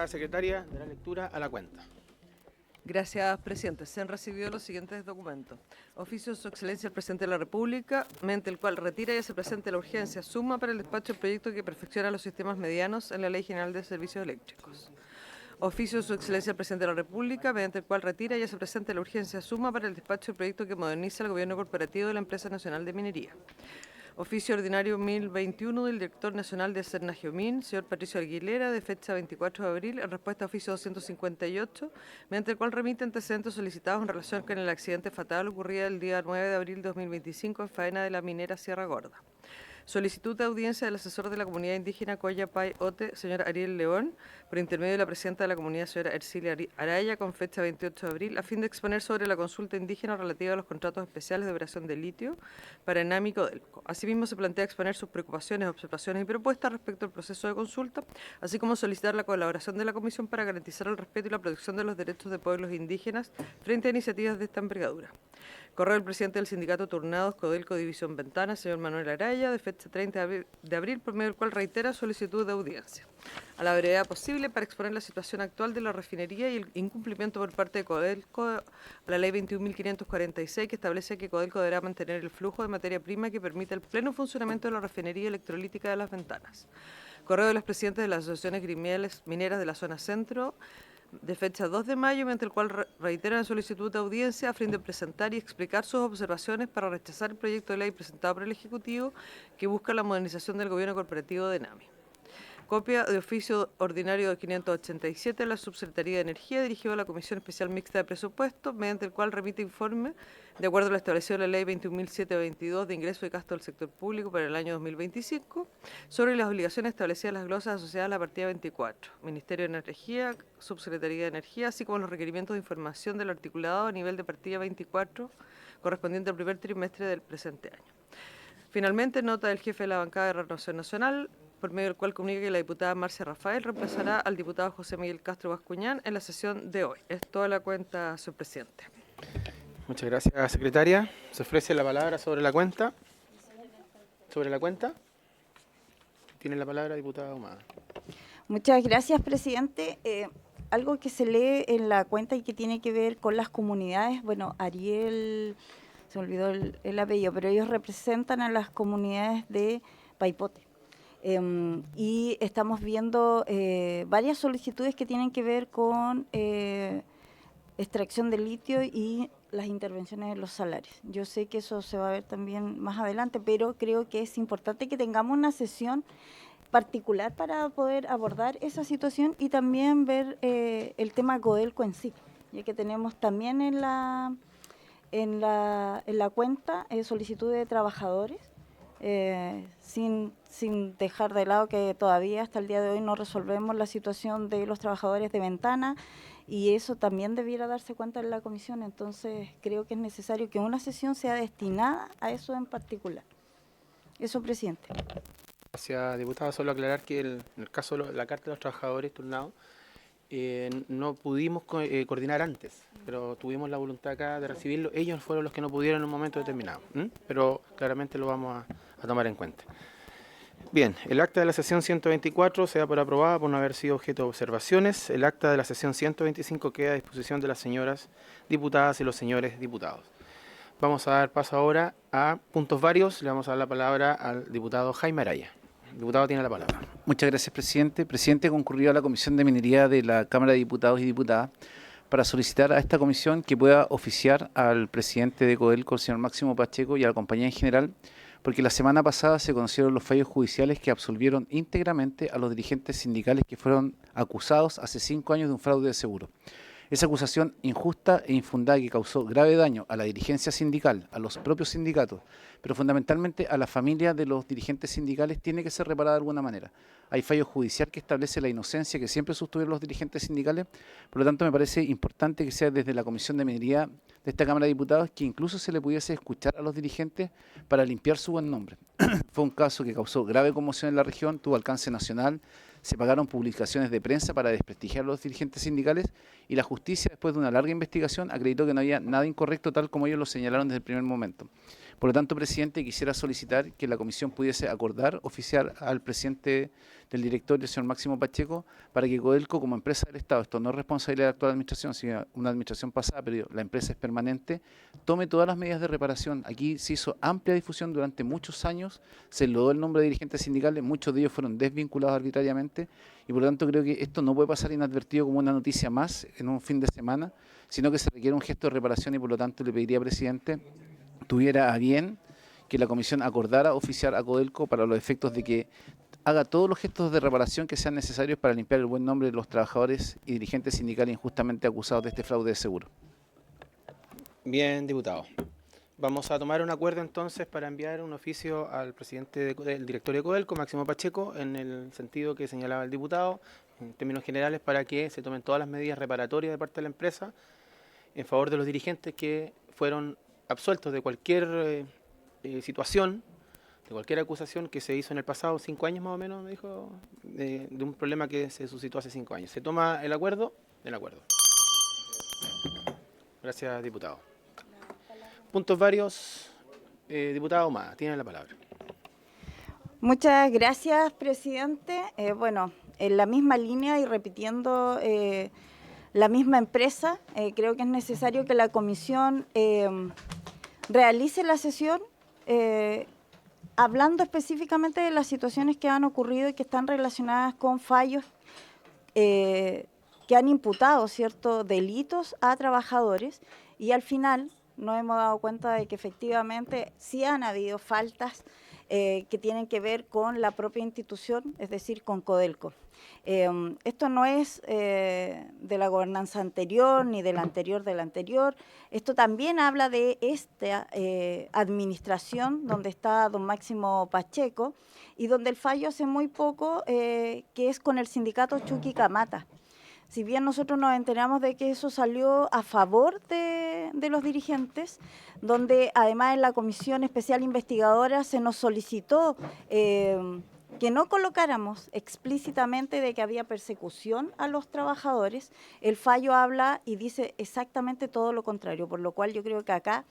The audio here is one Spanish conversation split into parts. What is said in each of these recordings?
la secretaria de la lectura a la cuenta. Gracias, presidente. Se han recibido los siguientes documentos. Oficio de su excelencia el presidente de la República, mediante el cual retira y hace presente la urgencia suma para el despacho del proyecto que perfecciona los sistemas medianos en la Ley General de Servicios Eléctricos. Oficio de su excelencia el presidente de la República, mediante el cual retira y hace presente la urgencia suma para el despacho del proyecto que moderniza el gobierno corporativo de la Empresa Nacional de Minería. Oficio ordinario 1021 del director nacional de Cernagiomín, señor Patricio Aguilera, de fecha 24 de abril, en respuesta a oficio 258, mediante el cual remite antecedentes solicitados en relación con el accidente fatal ocurrido el día 9 de abril de 2025 en faena de la minera Sierra Gorda. Solicitud de audiencia del asesor de la comunidad indígena Coyapay Ote, señor Ariel León, por intermedio de la presidenta de la comunidad, señora Ercilia Araya, con fecha 28 de abril, a fin de exponer sobre la consulta indígena relativa a los contratos especiales de operación de litio para ENAM y Codelco. Asimismo, se plantea exponer sus preocupaciones, observaciones y propuestas respecto al proceso de consulta, así como solicitar la colaboración de la Comisión para garantizar el respeto y la protección de los derechos de pueblos indígenas frente a iniciativas de esta envergadura. Correo del presidente del sindicato Turnados Codelco División Ventana, señor Manuel Araya, de fecha 30 de abril, por medio del cual reitera solicitud de audiencia. A la brevedad posible para exponer la situación actual de la refinería y el incumplimiento por parte de Codelco a la ley 21.546, que establece que Codelco deberá mantener el flujo de materia prima que permita el pleno funcionamiento de la refinería electrolítica de Las Ventanas. Correo de los presidentes de las asociaciones gremiales mineras de la zona centro, de fecha 2 de mayo, mediante el cual reiteran la solicitud de audiencia a fin de presentar y explicar sus observaciones para rechazar el proyecto de ley presentado por el Ejecutivo que busca la modernización del gobierno corporativo de ENAMI. Copia de oficio ordinario de 587 de la Subsecretaría de Energía dirigido a la Comisión Especial Mixta de Presupuesto, mediante el cual remite informe de acuerdo a lo establecido en la Ley 21.722 de ingreso y gasto del sector público para el año 2025 sobre las obligaciones establecidas en las glosas asociadas a la partida 24, Ministerio de Energía, Subsecretaría de Energía, así como los requerimientos de información del articulado a nivel de partida 24 correspondiente al primer trimestre del presente año. Finalmente, nota del jefe de la bancada de Renovación Nacional, por medio del cual comunica que la diputada Marcia Rafael reemplazará al diputado José Miguel Castro Bascuñán en la sesión de hoy. Es toda la cuenta, señor presidente. Muchas gracias, secretaria. Se ofrece la palabra sobre la cuenta. ¿Sobre la cuenta? Tiene la palabra, diputada Ahumada. Muchas gracias, presidente. Algo que se lee en la cuenta y que tiene que ver con las comunidades, bueno, Ariel, se me olvidó el apellido, pero ellos representan a las comunidades de Paipote. Y estamos viendo varias solicitudes que tienen que ver con extracción de litio y las intervenciones en los salarios. Yo sé que eso se va a ver también más adelante, pero creo que es importante que tengamos una sesión particular para poder abordar esa situación y también ver el tema Codelco en sí, ya que tenemos también en la cuenta solicitud de trabajadores, sin dejar de lado que todavía hasta el día de hoy no resolvemos la situación de los trabajadores de Ventana y eso también debiera darse cuenta en la comisión. Entonces creo que es necesario que una sesión sea destinada a eso en particular. Eso, presidente. Gracias, diputada. Solo aclarar que en el caso de la Carta de los Trabajadores Turnados, no pudimos coordinar antes, pero tuvimos la voluntad acá de recibirlo. Ellos fueron los que no pudieron en un momento determinado, pero claramente lo vamos a tomar en cuenta. Bien, el acta de la sesión 124 se da por aprobada por no haber sido objeto de observaciones. El acta de la sesión 125 queda a disposición de las señoras diputadas y los señores diputados. Vamos a dar paso ahora a puntos varios. Le vamos a dar la palabra al diputado Jaime Araya. El diputado tiene la palabra. Muchas gracias, presidente. Presidente, concurrió a la Comisión de Minería de la Cámara de Diputados y Diputadas para solicitar a esta comisión que pueda oficiar al presidente de Codelco, el señor Máximo Pacheco, y a la compañía en general, porque la semana pasada se conocieron los fallos judiciales que absolvieron íntegramente a los dirigentes sindicales que fueron acusados hace 5 años de un fraude de seguro. Esa acusación injusta e infundada que causó grave daño a la dirigencia sindical, a los propios sindicatos, pero fundamentalmente a la familia de los dirigentes sindicales, tiene que ser reparada de alguna manera. Hay fallo judicial que establece la inocencia que siempre sostuvieron los dirigentes sindicales, por lo tanto me parece importante que sea desde la Comisión de Minería de esta Cámara de Diputados que incluso se le pudiese escuchar a los dirigentes para limpiar su buen nombre. Fue un caso que causó grave conmoción en la región, tuvo alcance nacional, se pagaron publicaciones de prensa para desprestigiar a los dirigentes sindicales y la justicia, después de una larga investigación, acreditó que no había nada incorrecto tal como ellos lo señalaron desde el primer momento. Por lo tanto, presidente, quisiera solicitar que la comisión pudiese acordar oficiar al presidente del directorio, el señor Máximo Pacheco, para que Codelco, como empresa del Estado, esto no es responsabilidad de la actual administración, sino una administración pasada, pero la empresa es permanente, tome todas las medidas de reparación. Aquí se hizo amplia difusión durante muchos años, se enlodó el nombre de dirigentes sindicales, muchos de ellos fueron desvinculados arbitrariamente, y por lo tanto creo que esto no puede pasar inadvertido como una noticia más en un fin de semana, sino que se requiere un gesto de reparación y por lo tanto le pediría, presidente, tuviera a bien que la comisión acordara oficiar a Codelco para los efectos de que haga todos los gestos de reparación que sean necesarios para limpiar el buen nombre de los trabajadores y dirigentes sindicales injustamente acusados de este fraude de seguro. Bien, diputado. Vamos a tomar un acuerdo entonces para enviar un oficio al presidente del directorio de Codelco, Máximo Pacheco, en el sentido que señalaba el diputado, en términos generales, para que se tomen todas las medidas reparatorias de parte de la empresa en favor de los dirigentes que fueron absueltos de cualquier situación, de cualquier acusación que se hizo en el pasado, 5 años más o menos, me dijo, de un problema que se suscitó hace 5 años. ¿Se toma el acuerdo? El acuerdo. Gracias, diputado. Puntos varios. Diputado Ahumada, tiene la palabra. Muchas gracias, presidente. Bueno, en la misma línea y repitiendo la misma empresa, creo que es necesario que la comisión realice la sesión hablando específicamente de las situaciones que han ocurrido y que están relacionadas con fallos que han imputado ciertos delitos a trabajadores y al final nos hemos dado cuenta de que efectivamente sí han habido faltas que tienen que ver con la propia institución, es decir, con Codelco. Esto no es de la gobernanza anterior ni de la anterior. Esto también habla de esta administración donde está don Máximo Pacheco y donde el fallo hace muy poco que es con el sindicato Chuquicamata. Si bien nosotros nos enteramos de que eso salió a favor de los dirigentes, donde además en la Comisión Especial Investigadora se nos solicitó que no colocáramos explícitamente de que había persecución a los trabajadores, el fallo habla y dice exactamente todo lo contrario, por lo cual yo creo que acá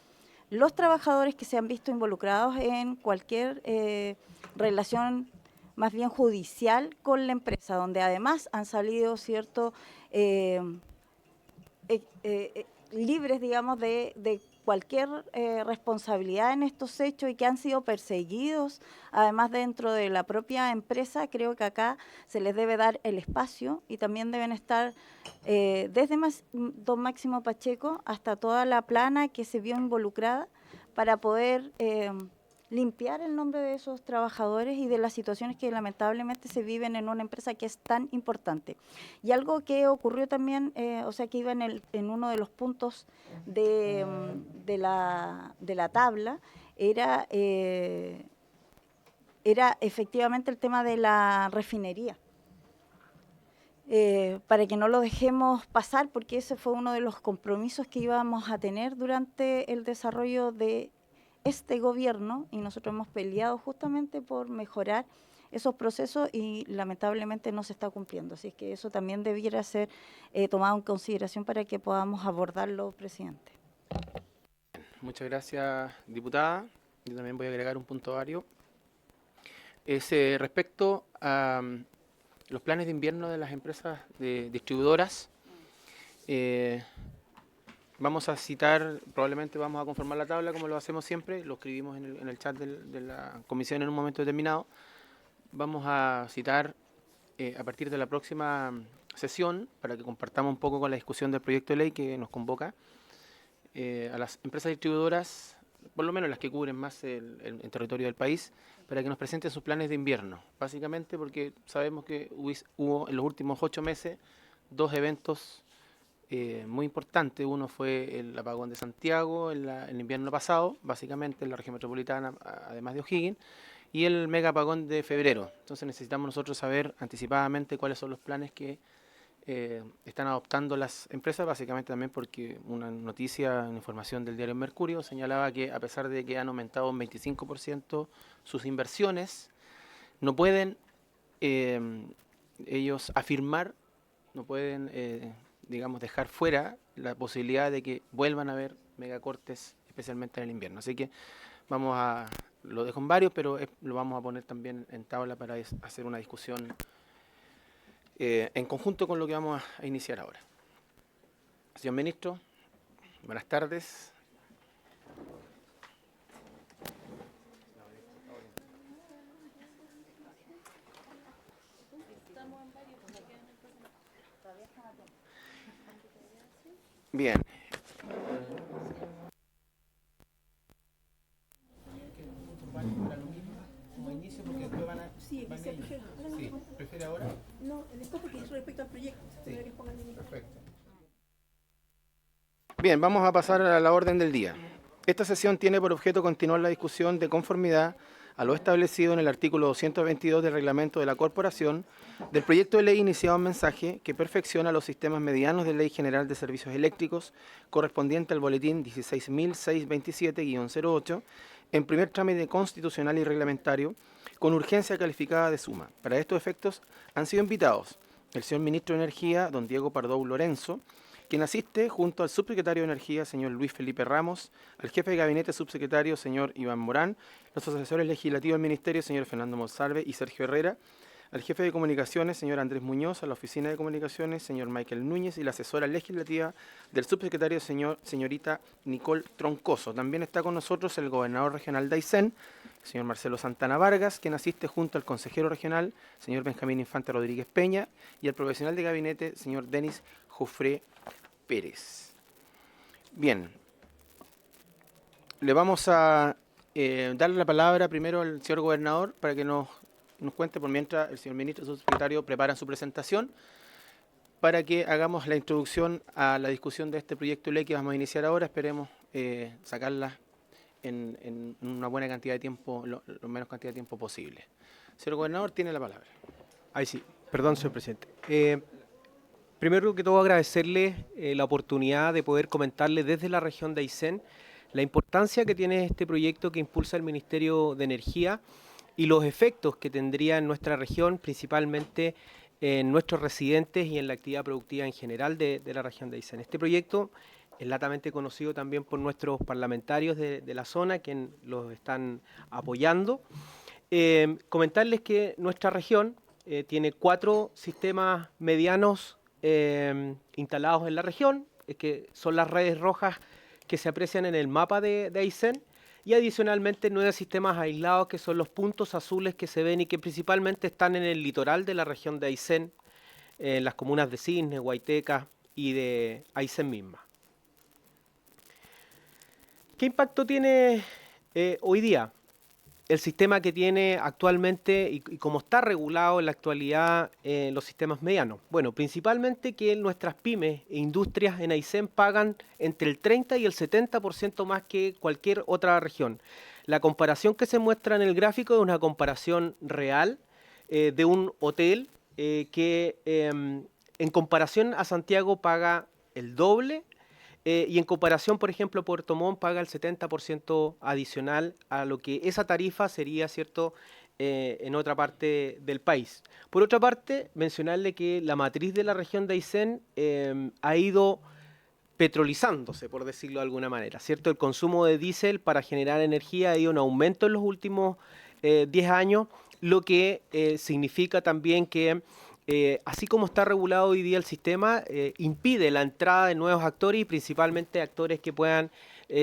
los trabajadores que se han visto involucrados en cualquier relación más bien judicial con la empresa, donde además han salido ciertos libres, digamos, de cualquier responsabilidad en estos hechos y que han sido perseguidos, además dentro de la propia empresa, creo que acá se les debe dar el espacio y también deben estar desde don Máximo Pacheco hasta toda la plana que se vio involucrada para poder limpiar el nombre de esos trabajadores y de las situaciones que lamentablemente se viven en una empresa que es tan importante. Y algo que ocurrió también, o sea, que iba en uno de los puntos de la tabla, era efectivamente el tema de la refinería. Para que no lo dejemos pasar, porque ese fue uno de los compromisos que íbamos a tener durante el desarrollo de este gobierno y nosotros hemos peleado justamente por mejorar esos procesos y lamentablemente no se está cumpliendo. Así que eso también debiera ser tomado en consideración para que podamos abordarlo, presidente. Muchas gracias, diputada. Yo también voy a agregar un punto vario. Respecto a los planes de invierno de las empresas distribuidoras, vamos a citar, probablemente vamos a conformar la tabla como lo hacemos siempre, lo escribimos en el chat de la comisión en un momento determinado. Vamos a citar a partir de la próxima sesión, para que compartamos un poco con la discusión del proyecto de ley que nos convoca, a las empresas distribuidoras, por lo menos las que cubren más el territorio del país, para que nos presenten sus planes de invierno. Básicamente porque sabemos que hubo en los últimos 8 meses 2 eventos muy importante. Uno fue el apagón de Santiago en el invierno pasado, básicamente en la región metropolitana, además de O'Higgins, y el mega apagón de febrero. Entonces necesitamos nosotros saber anticipadamente cuáles son los planes que están adoptando las empresas, básicamente también porque una noticia, una información del diario Mercurio señalaba que a pesar de que han aumentado un 25% sus inversiones, no pueden ellos afirmar, no pueden, digamos, dejar fuera la posibilidad de que vuelvan a haber megacortes, especialmente en el invierno. Así que lo dejo en varios, pero lo vamos a poner también en tabla para hacer una discusión en conjunto con lo que vamos a iniciar ahora. Señor Ministro, buenas tardes. Bien. Sí, prefiere ahora. No, después porque es respecto al proyecto. Sí. Perfecto. Bien, vamos a pasar a la orden del día. Esta sesión tiene por objeto continuar la discusión de conformidad a lo establecido en el artículo 222 del reglamento de la Corporación del proyecto de ley iniciado en mensaje que perfecciona los sistemas medianos de Ley General de Servicios Eléctricos correspondiente al boletín 16.627-08 en primer trámite constitucional y reglamentario con urgencia calificada de suma. Para estos efectos han sido invitados el señor Ministro de Energía, don Diego Pardou Lorenzo, quien asiste junto al subsecretario de Energía, señor Luis Felipe Ramos, al jefe de gabinete subsecretario, señor Iván Morán, los asesores legislativos del Ministerio, señor Fernando Monsalve y Sergio Herrera, al jefe de comunicaciones, señor Andrés Muñoz, a la oficina de comunicaciones, señor Michael Núñez, y la asesora legislativa del subsecretario, señorita Nicole Troncoso. También está con nosotros el gobernador regional de Aysén, señor Marcelo Santana Vargas, quien asiste junto al consejero regional, señor Benjamín Infante Rodríguez Peña, y al profesional de gabinete, señor Denis Jofré Pérez. Bien, le vamos a darle la palabra primero al señor gobernador para que nos cuente por mientras el señor ministro y su secretario preparan su presentación para que hagamos la introducción a la discusión de este proyecto de ley que vamos a iniciar ahora. Esperemos sacarla en una buena cantidad de tiempo, lo menos cantidad de tiempo posible. Señor gobernador, tiene la palabra. Ahí sí, perdón, señor presidente. Primero que todo agradecerle la oportunidad de poder comentarle desde la región de Aysén la importancia que tiene este proyecto que impulsa el Ministerio de Energía y los efectos que tendría en nuestra región, principalmente en nuestros residentes y en la actividad productiva en general de la región de Aysén. Este proyecto es latamente conocido también por nuestros parlamentarios de la zona, quienes los están apoyando. Comentarles que nuestra región tiene 4 sistemas medianos instalados en la región, que son las redes rojas que se aprecian en el mapa de Aysén, y adicionalmente 9 sistemas aislados que son los puntos azules que se ven y que principalmente están en el litoral de la región de Aysén, en las comunas de Cisne, Guayteca y de Aysén misma. ¿Qué impacto tiene hoy día el sistema que tiene actualmente y cómo está regulado en la actualidad los sistemas medianos? Bueno, principalmente que nuestras pymes e industrias en Aysén pagan entre el 30 y el 70% más que cualquier otra región. La comparación que se muestra en el gráfico es una comparación real de un hotel que en comparación a Santiago paga el doble. Y en comparación, por ejemplo, Puerto Montt paga el 70% adicional a lo que esa tarifa sería, ¿cierto?, en otra parte del país. Por otra parte, mencionarle que la matriz de la región de Aysén ha ido petrolizándose, por decirlo de alguna manera, ¿cierto? El consumo de diésel para generar energía ha ido en aumento en los últimos 10 años, lo que significa también que así como está regulado hoy día el sistema, impide la entrada de nuevos actores y principalmente actores que puedan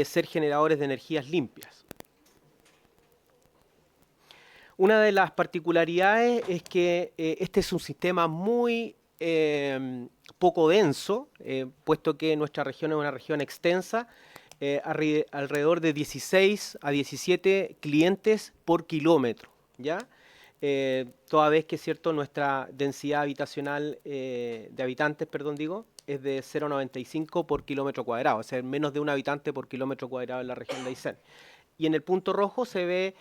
ser generadores de energías limpias. Una de las particularidades es que este es un sistema muy poco denso, puesto que nuestra región es una región extensa, alrededor de 16 a 17 clientes por kilómetro, ¿ya? Toda vez que es cierto nuestra densidad habitacional de habitantes, es de 0,95 por kilómetro cuadrado, o sea, menos de un habitante por kilómetro cuadrado en la región de Aysén. Y en el punto rojo se ve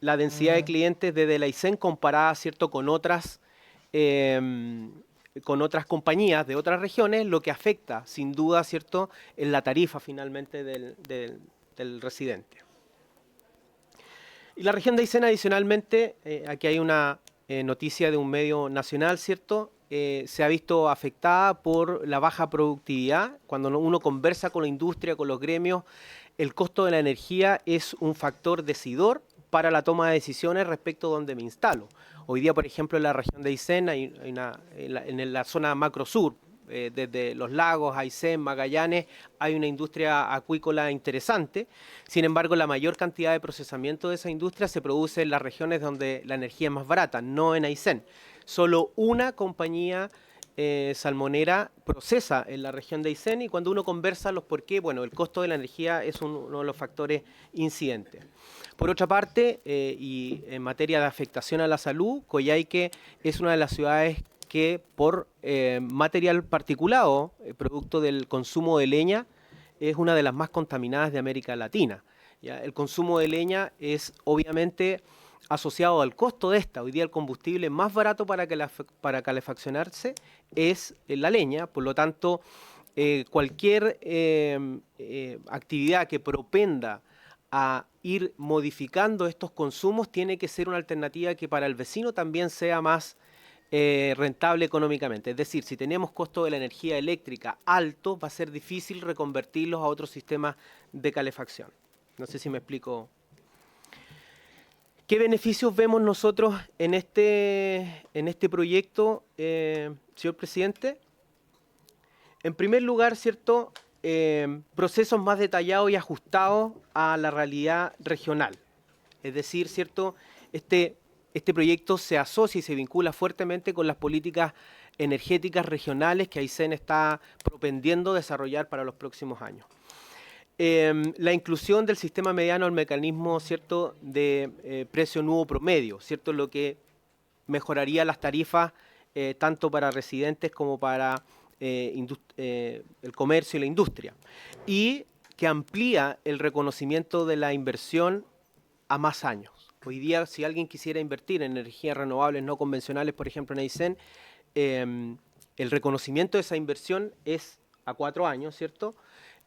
la densidad de clientes desde la Aysén comparada, ¿cierto?, con otras compañías de otras regiones, lo que afecta, sin duda, ¿cierto?, en la tarifa finalmente del residente. Y la región de Aysén, adicionalmente, aquí hay una noticia de un medio nacional, ¿cierto? Se ha visto afectada por la baja productividad. Cuando uno conversa con la industria, con los gremios, el costo de la energía es un factor decidor para la toma de decisiones respecto a dónde me instalo. Hoy día, por ejemplo, en la región de Aysén, en la zona macro sur, desde Los Lagos, Aysén, Magallanes, hay una industria acuícola interesante. Sin embargo, la mayor cantidad de procesamiento de esa industria se produce en las regiones donde la energía es más barata, no en Aysén. Solo una compañía salmonera procesa en la región de Aysén, y cuando uno conversa los por qué, bueno, el costo de la energía es uno de los factores incidentes. Por otra parte, y en materia de afectación a la salud, Coyhaique es una de las ciudades que por material particulado, producto del consumo de leña, es una de las más contaminadas de América Latina. ¿Ya? El consumo de leña es obviamente asociado al costo de esta. Hoy día el combustible más barato para calefaccionarse es la leña, por lo tanto, cualquier actividad que propenda a ir modificando estos consumos tiene que ser una alternativa que para el vecino también sea más rentable económicamente. Es decir, si tenemos costo de la energía eléctrica alto, va a ser difícil reconvertirlos a otros sistemas de calefacción. No sé si me explico. ¿Qué beneficios vemos nosotros en este proyecto, señor presidente? En primer lugar, ¿cierto? Procesos más detallados y ajustados a la realidad regional. Es decir, ¿cierto? Este proyecto se asocia y se vincula fuertemente con las políticas energéticas regionales que Aysén está propendiendo desarrollar para los próximos años. La inclusión del sistema mediano al mecanismo, ¿cierto?, de precio nuevo promedio, ¿cierto?, lo que mejoraría las tarifas tanto para residentes como para el comercio y la industria, y que amplía el reconocimiento de la inversión a más años. Hoy día, si alguien quisiera invertir en energías renovables no convencionales, por ejemplo en Aysén, el reconocimiento de esa inversión es a 4 años, ¿cierto?,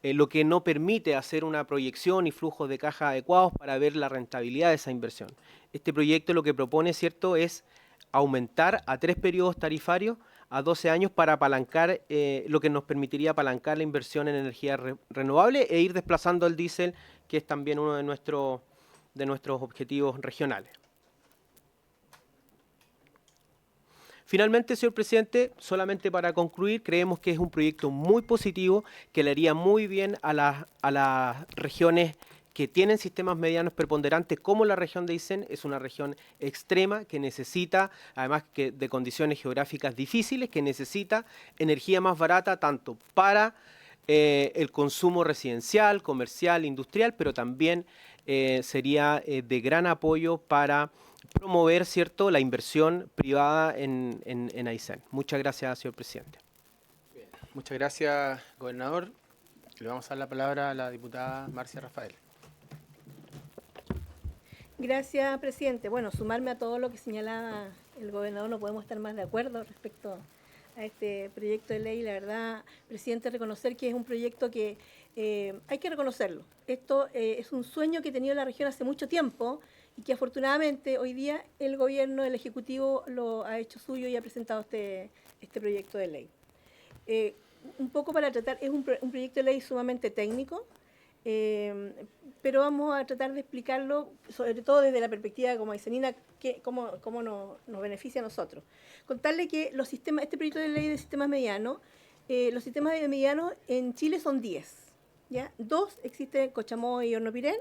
lo que no permite hacer una proyección y flujos de caja adecuados para ver la rentabilidad de esa inversión. Este proyecto lo que propone, ¿cierto?, es aumentar a 3 periodos tarifarios a 12 años para apalancar, lo que nos permitiría apalancar la inversión en energía renovable e ir desplazando el diésel, que es también uno de nuestros objetivos regionales. Finalmente, señor presidente, solamente para concluir, creemos que es un proyecto muy positivo que le haría muy bien a las regiones que tienen sistemas medianos preponderantes, como la región de Aysén. Es una región extrema que necesita, además que de condiciones geográficas difíciles, que necesita energía más barata tanto para el consumo residencial, comercial, industrial, pero también sería de gran apoyo para promover, ¿cierto?, la inversión privada en Aysén. Muchas gracias, señor presidente. Bien. Muchas gracias, gobernador. Le vamos a dar la palabra a la diputada Marcia Rafael. Gracias, presidente. Bueno, sumarme a todo lo que señalaba el gobernador, no podemos estar más de acuerdo respecto a este proyecto de ley. La verdad, presidente, reconocer que es un proyecto que hay que reconocerlo. Esto es un sueño que ha tenido la región hace mucho tiempo y que afortunadamente hoy día el gobierno, el Ejecutivo, lo ha hecho suyo y ha presentado este proyecto de ley. Un poco para tratar, es un proyecto de ley sumamente técnico, pero vamos a tratar de explicarlo, sobre todo desde la perspectiva como aysenina, cómo nos beneficia a nosotros. Contarle que este proyecto de ley de sistemas medianos, los sistemas medianos en Chile son 10, ¿ya? 2 existen, Cochamoy y Hornopirén,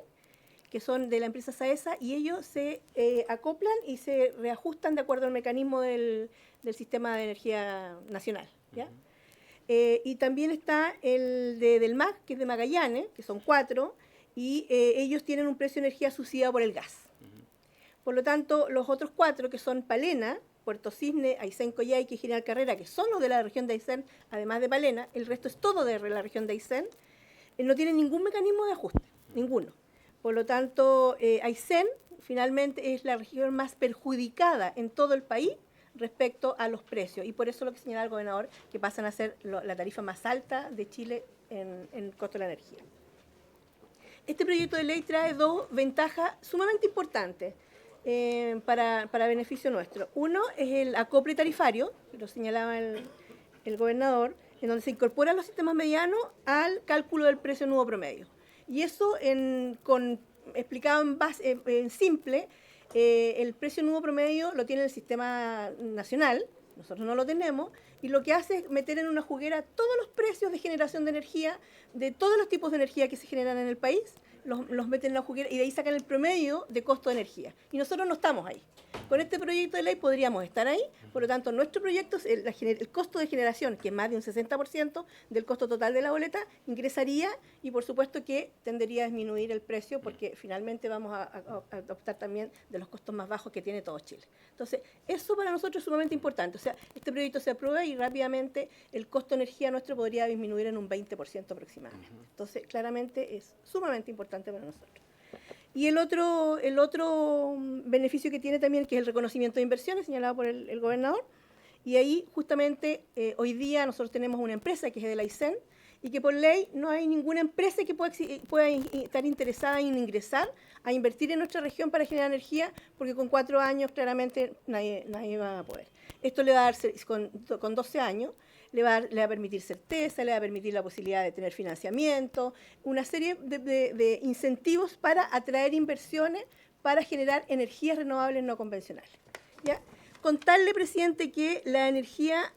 que son de la empresa Saesa, y ellos se acoplan y se reajustan de acuerdo al mecanismo del sistema de energía nacional, ¿ya? Y también está el del MAG, que es de Magallanes, que son 4, y ellos tienen un precio de energía subsidiado por el gas. Por lo tanto, los otros 4, que son Palena, Puerto Cisne, Aysén, Coyhaique y General Carrera, que son los de la región de Aysén, además de Palena, el resto es todo de la región de Aysén, no tienen ningún mecanismo de ajuste, ninguno. Por lo tanto, Aysén finalmente es la región más perjudicada en todo el país respecto a los precios, y por eso lo que señala el gobernador, que pasan a ser la tarifa más alta de Chile en el costo de la energía. Este proyecto de ley trae 2 ventajas sumamente importantes. para beneficio nuestro. Uno es el acople tarifario, que lo señalaba el gobernador, en donde se incorporan los sistemas medianos al cálculo del precio nuevo promedio. Y eso, explicado en simple, el precio nuevo promedio lo tiene el sistema nacional, nosotros no lo tenemos, y lo que hace es meter en una juguera todos los precios de generación de energía, de todos los tipos de energía que se generan en el país, los meten en la juguera y de ahí sacan el promedio de costo de energía. Y nosotros no estamos ahí. Con este proyecto de ley podríamos estar ahí, por lo tanto nuestro proyecto, el costo de generación, que es más de un 60% del costo total de la boleta, ingresaría y por supuesto que tendería a disminuir el precio porque finalmente vamos a optar también de los costos más bajos que tiene todo Chile. Entonces, eso para nosotros es sumamente importante. O sea, este proyecto se aprueba y rápidamente el costo de energía nuestro podría disminuir en un 20% aproximadamente. Entonces, claramente es sumamente importante para nosotros. Y el otro beneficio que tiene también, que es el reconocimiento de inversiones, señalado por el gobernador, y ahí justamente hoy día nosotros tenemos una empresa que es de la ICEN, y que por ley no hay ninguna empresa que pueda estar interesada en ingresar a invertir en nuestra región para generar energía, porque con 4 años claramente nadie va a poder. Esto le va a dar, con 12 años, le va a permitir certeza, le va a permitir la posibilidad de tener financiamiento, una serie de incentivos para atraer inversiones para generar energías renovables no convencionales. ¿Ya? Contarle, presidente, que la energía,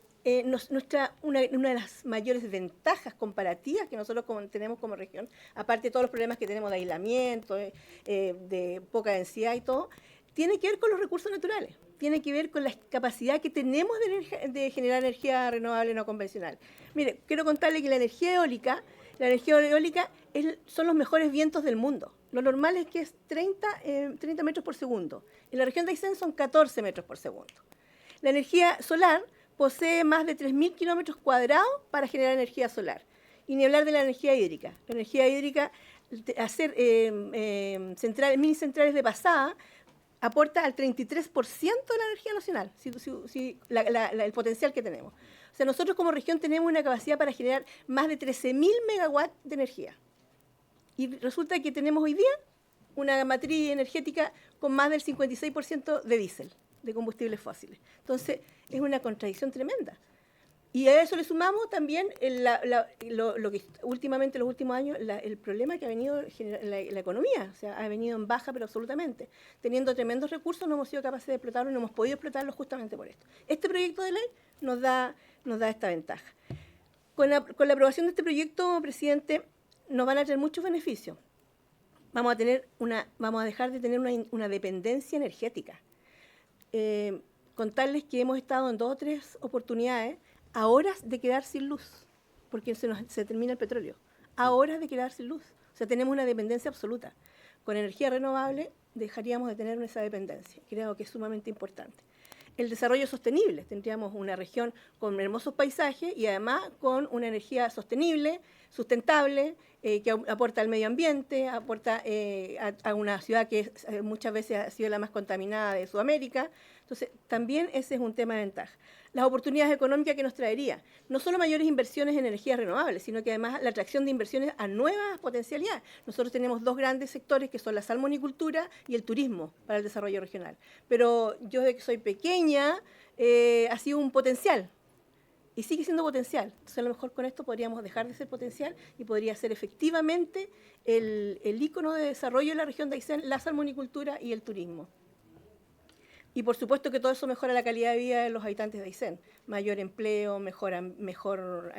una de las mayores ventajas comparativas que nosotros tenemos como región, aparte de todos los problemas que tenemos de aislamiento, de poca densidad y todo, tiene que ver con los recursos naturales, tiene que ver con la capacidad que tenemos de generar energía renovable no convencional. Mire, quiero contarle que la energía eólica son los mejores vientos del mundo. Lo normal es que es 30 metros por segundo. En la región de Aysén son 14 metros por segundo. La energía solar posee más de 3.000 kilómetros cuadrados para generar energía solar. Y ni hablar de la energía hídrica. La energía hídrica, hacer mini centrales de pasada, aporta al 33% de la energía nacional, el potencial que tenemos. O sea, nosotros como región tenemos una capacidad para generar más de 13.000 megawatts de energía. Y resulta que tenemos hoy día una matriz energética con más del 56% de diésel, de combustibles fósiles. Entonces, es una contradicción tremenda. Y a eso le sumamos también lo que últimamente, los últimos años, el problema que ha venido la economía, o sea, ha venido en baja, pero absolutamente. Teniendo tremendos recursos, no hemos sido capaces de explotarlos, no hemos podido explotarlos justamente por esto. Este proyecto de ley nos da esta ventaja. Con la aprobación de este proyecto, presidente, nos van a traer muchos beneficios. Vamos a dejar de tener una dependencia energética. Contarles que hemos estado en 2 o 3 oportunidades a horas de quedar sin luz, porque se termina el petróleo, a horas de quedar sin luz. O sea, tenemos una dependencia absoluta. Con energía renovable dejaríamos de tener esa dependencia. Creo que es sumamente importante. El desarrollo sostenible. Tendríamos una región con hermosos paisajes y además con una energía sostenible, sustentable, que aporta al medio ambiente, aporta a una ciudad que muchas veces ha sido la más contaminada de Sudamérica. Entonces, también ese es un tema de ventaja. Las oportunidades económicas que nos traería, no solo mayores inversiones en energías renovables, sino que además la atracción de inversiones a nuevas potencialidades. Nosotros tenemos 2 grandes sectores que son la salmonicultura y el turismo para el desarrollo regional. Pero yo desde que soy pequeña ha sido un potencial y sigue siendo potencial. Entonces a lo mejor con esto podríamos dejar de ser potencial y podría ser efectivamente el ícono de desarrollo de la región de Aysén, la salmonicultura y el turismo. Y por supuesto que todo eso mejora la calidad de vida de los habitantes de Aysén. Mayor empleo, mejor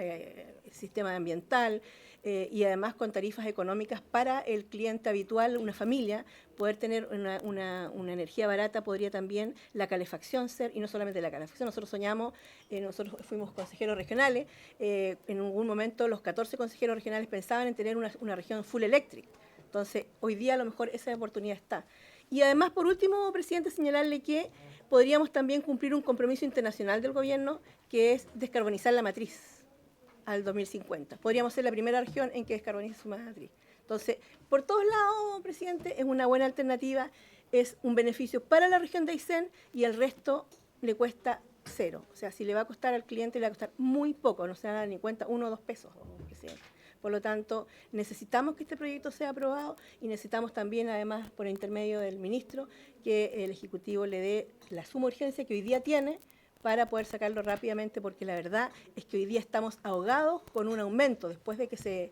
sistema ambiental y además con tarifas económicas para el cliente habitual, una familia, poder tener una energía barata podría también la calefacción ser, y no solamente la calefacción. Nosotros soñamos, nosotros fuimos consejeros regionales, en algún momento los 14 consejeros regionales pensaban en tener una región full electric. Entonces, hoy día a lo mejor esa oportunidad está. Y además, por último, presidente, señalarle que podríamos también cumplir un compromiso internacional del gobierno, que es descarbonizar la matriz al 2050. Podríamos ser la primera región en que descarbonice su matriz. Entonces, por todos lados, presidente, es una buena alternativa, es un beneficio para la región de Aysén y el resto le cuesta 0. O sea, si le va a costar al cliente, le va a costar muy poco, no se van a dar ni cuenta, 1 o 2 pesos, presidente. Por lo tanto, necesitamos que este proyecto sea aprobado y necesitamos también, además, por intermedio del ministro, que el Ejecutivo le dé la suma urgencia que hoy día tiene para poder sacarlo rápidamente, porque la verdad es que hoy día estamos ahogados con un aumento después de que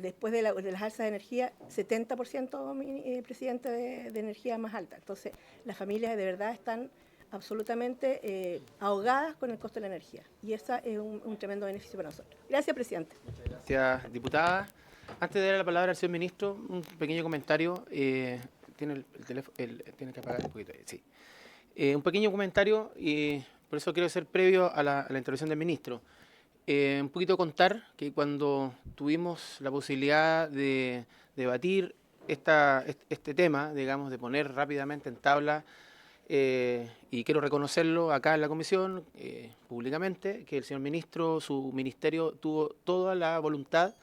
después de las alzas de energía, 70%, presidente, de energía más alta. Entonces, las familias de verdad están absolutamente ahogadas con el costo de la energía. Y ese es un tremendo beneficio para nosotros. Gracias, presidente. Gracias, diputada. Antes de dar la palabra al señor ministro, un pequeño comentario. Tiene el teléfono, tiene que apagar un poquito. Sí. Un pequeño comentario, y por eso quiero ser previo a la intervención del ministro. Un poquito contar que cuando tuvimos la posibilidad de debatir este tema, digamos, de poner rápidamente en tabla, y quiero reconocerlo acá en la comisión, públicamente, que el señor ministro, su ministerio, tuvo toda la voluntad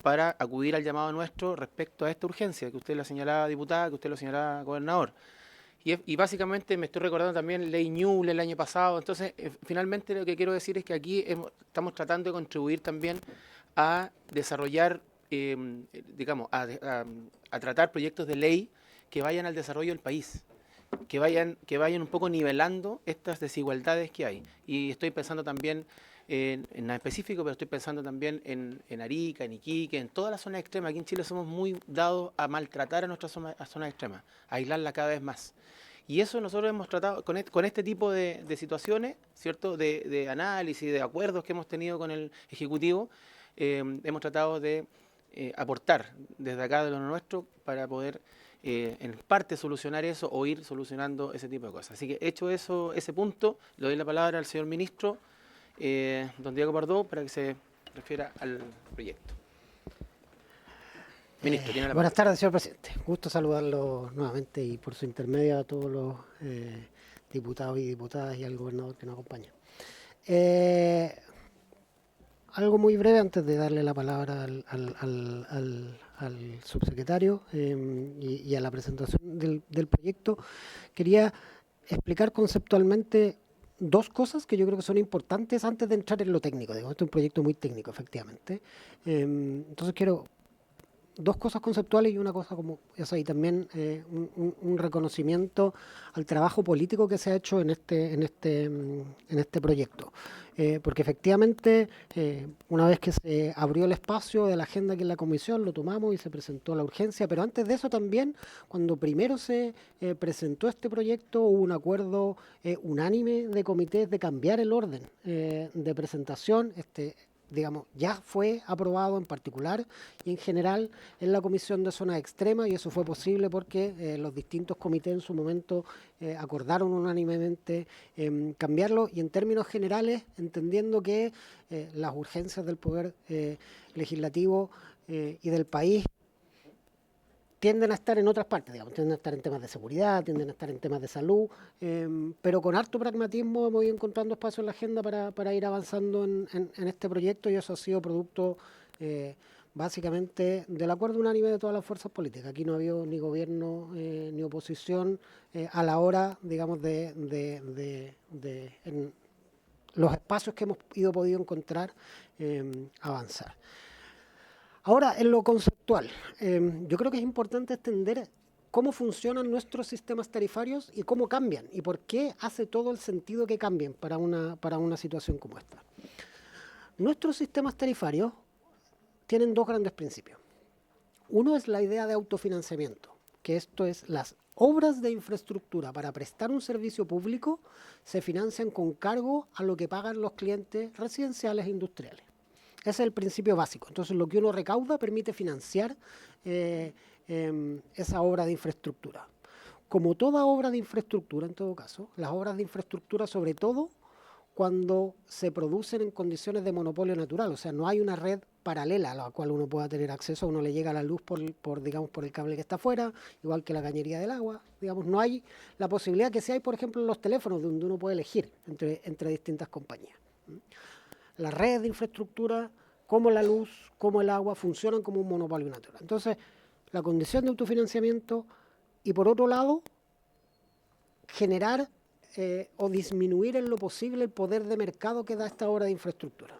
para acudir al llamado nuestro respecto a esta urgencia, que usted la señalaba, diputada, que usted lo señalaba, gobernador. Y básicamente me estoy recordando también Ley Ñuble el año pasado. Entonces, finalmente lo que quiero decir es que aquí estamos tratando de contribuir también a desarrollar, digamos, a tratar proyectos de ley que vayan al desarrollo del país, que vayan un poco nivelando estas desigualdades que hay. Y estoy pensando también en nada específico, pero estoy pensando también en Arica, en Iquique, en toda la zona extrema. Aquí en Chile somos muy dados a maltratar a nuestras zonas extremas, a aislarla cada vez más. Y eso nosotros hemos tratado con este tipo de situaciones, ¿cierto? De análisis, de acuerdos que hemos tenido con el Ejecutivo, hemos tratado de aportar desde acá de lo nuestro para poder en parte solucionar eso o ir solucionando ese tipo de cosas. Así que hecho eso, ese punto, le doy la palabra al señor ministro, don Diego Pardo, para que se refiera al proyecto. Ministro, tiene la Buenas palabra. tardes, señor presidente. Gusto saludarlo nuevamente y por su intermedio a todos los diputados y diputadas y al gobernador que nos acompaña. Algo muy breve antes de darle la palabra al subsecretario y a la presentación del proyecto. Quería explicar conceptualmente dos cosas que yo creo que son importantes antes de entrar en lo técnico. Digamos, este es un proyecto muy técnico, efectivamente. Entonces quiero dos cosas conceptuales y una cosa como esa, y también un reconocimiento al trabajo político que se ha hecho en este proyecto. Porque efectivamente, una vez que se abrió el espacio de la agenda aquí en la comisión, lo tomamos y se presentó la urgencia, pero antes de eso también, cuando primero se presentó este proyecto, hubo un acuerdo unánime de comités de cambiar el orden de presentación. Digamos, ya fue aprobado en particular y en general en la Comisión de Zonas Extremas, y eso fue posible porque los distintos comités en su momento acordaron unánimemente cambiarlo, y en términos generales, entendiendo que las urgencias del Poder Legislativo y del país tienden a estar en otras partes, digamos, tienden a estar en temas de seguridad, tienden a estar en temas de salud, pero con harto pragmatismo hemos ido encontrando espacio en la agenda para ir avanzando en este proyecto, y eso ha sido producto básicamente del acuerdo unánime de todas las fuerzas políticas. Aquí no ha habido ni gobierno ni oposición a la hora, digamos, en los espacios que hemos podido encontrar avanzar. Ahora, en lo conceptual, yo creo que es importante entender cómo funcionan nuestros sistemas tarifarios y cómo cambian, y por qué hace todo el sentido que cambien para una situación como esta. Nuestros sistemas tarifarios tienen dos grandes principios. Uno es la idea de autofinanciamiento, que esto es: las obras de infraestructura para prestar un servicio público se financian con cargo a lo que pagan los clientes residenciales e industriales. Ese es el principio básico. Entonces, lo que uno recauda permite financiar esa obra de infraestructura. Como toda obra de infraestructura, en todo caso, las obras de infraestructura, sobre todo cuando se producen en condiciones de monopolio natural, o sea, no hay una red paralela a la cual uno pueda tener acceso, uno le llega la luz por el cable que está afuera, igual que la cañería del agua, digamos, no hay la posibilidad que sí hay, por ejemplo, en los teléfonos, donde uno puede elegir entre distintas compañías. Las redes de infraestructura, como la luz, como el agua, funcionan como un monopolio natural. Entonces, la condición de autofinanciamiento y, por otro lado, generar o disminuir en lo posible el poder de mercado que da esta obra de infraestructura.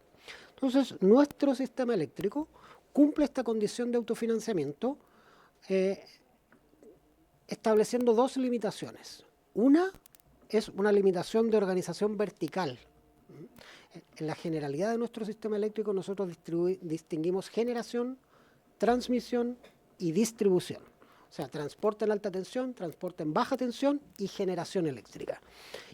Entonces, nuestro sistema eléctrico cumple esta condición de autofinanciamiento estableciendo dos limitaciones. Una es una limitación de organización vertical. En la generalidad de nuestro sistema eléctrico nosotros distinguimos generación, transmisión y distribución. O sea, transporte en alta tensión, transporte en baja tensión y generación eléctrica.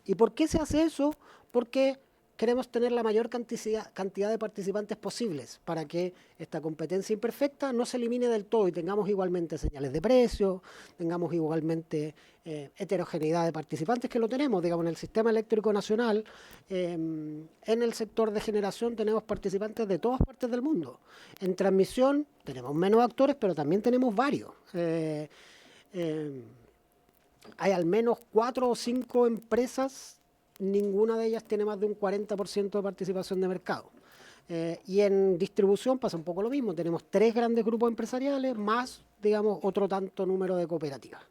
¿Y por qué se hace eso? Porque queremos tener la mayor cantidad de participantes posibles para que esta competencia imperfecta no se elimine del todo y tengamos igualmente señales de precio, tengamos igualmente heterogeneidad de participantes, que lo tenemos, digamos, en el sistema eléctrico nacional. En el sector de generación tenemos participantes de todas partes del mundo. En transmisión tenemos menos actores, pero también tenemos varios. Hay al menos 4 o 5 empresas. Ninguna de ellas tiene más de un 40% de participación de mercado. Y en distribución pasa un poco lo mismo. Tenemos 3 grandes grupos empresariales más, digamos, otro tanto número de cooperativas.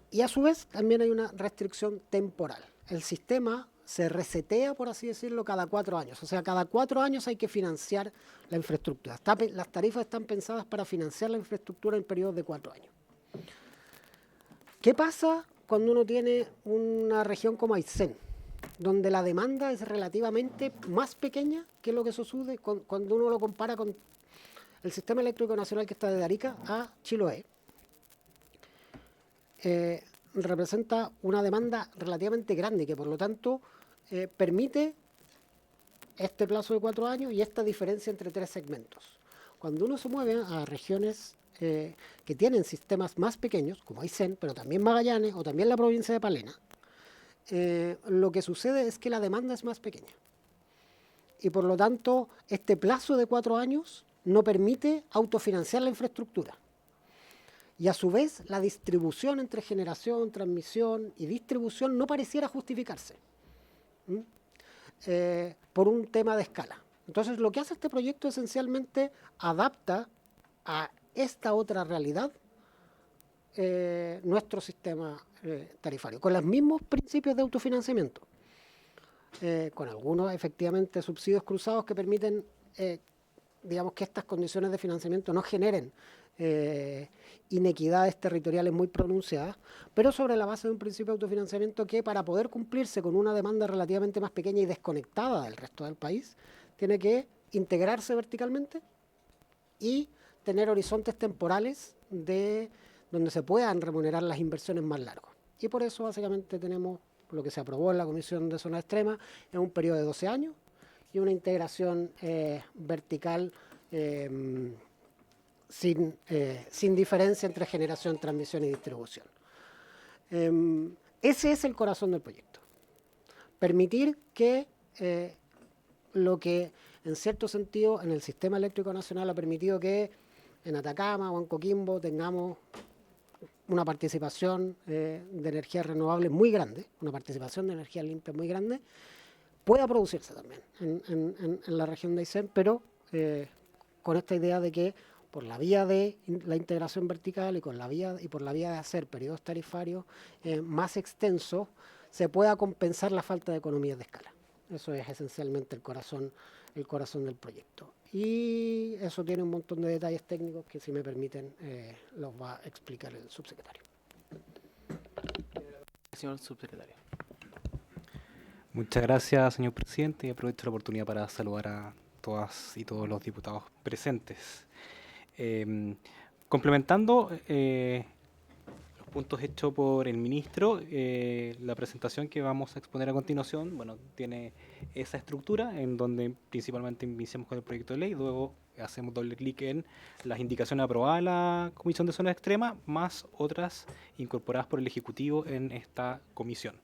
Y a su vez también hay una restricción temporal. El sistema se resetea, por así decirlo, cada 4 años. O sea, cada 4 años hay que financiar la infraestructura. Las tarifas están pensadas para financiar la infraestructura en periodos de 4 años. ¿Qué pasa cuando uno tiene una región como Aysén, donde la demanda es relativamente más pequeña que lo que sucede cuando uno lo compara con el sistema eléctrico nacional que está desde Arica a Chiloé? Representa una demanda relativamente grande y que por lo tanto permite este plazo de 4 años y esta diferencia entre 3 segmentos. Cuando uno se mueve a regiones que tienen sistemas más pequeños, como Aysén, pero también Magallanes o también la provincia de Palena, lo que sucede es que la demanda es más pequeña. Y por lo tanto, este plazo de 4 años no permite autofinanciar la infraestructura. Y a su vez, la distribución entre generación, transmisión y distribución no pareciera justificarse por un tema de escala. Entonces, lo que hace este proyecto esencialmente adapta a esta otra realidad nuestro sistema tarifario, con los mismos principios de autofinanciamiento, con algunos efectivamente subsidios cruzados que permiten, digamos, que estas condiciones de financiamiento no generen inequidades territoriales muy pronunciadas, pero sobre la base de un principio de autofinanciamiento que, para poder cumplirse con una demanda relativamente más pequeña y desconectada del resto del país, tiene que integrarse verticalmente y tener horizontes temporales donde se puedan remunerar las inversiones más largos. Y por eso básicamente tenemos lo que se aprobó en la Comisión de Zona Extrema en un periodo de 12 años y una integración vertical sin diferencia entre generación, transmisión y distribución. Ese es el corazón del proyecto. Permitir que lo que en cierto sentido en el sistema eléctrico nacional ha permitido que en Atacama o en Coquimbo tengamos una participación de energías renovables muy grande, una participación de energía limpia muy grande, pueda producirse también en la región de Aysén, pero con esta idea de que por la vía de la integración vertical y por la vía de hacer periodos tarifarios más extensos, se pueda compensar la falta de economías de escala. Eso es esencialmente el corazón del proyecto. Y eso tiene un montón de detalles técnicos que, si me permiten, los va a explicar el subsecretario. Señor subsecretario. Muchas gracias, señor presidente, y aprovecho la oportunidad para saludar a todas y todos los diputados presentes. Complementando los puntos hechos por el ministro, la presentación que vamos a exponer a continuación, bueno, tiene esa estructura en donde principalmente iniciamos con el proyecto de ley, luego hacemos doble clic en las indicaciones aprobadas en la Comisión de Zona Extrema, más otras incorporadas por el Ejecutivo en esta comisión.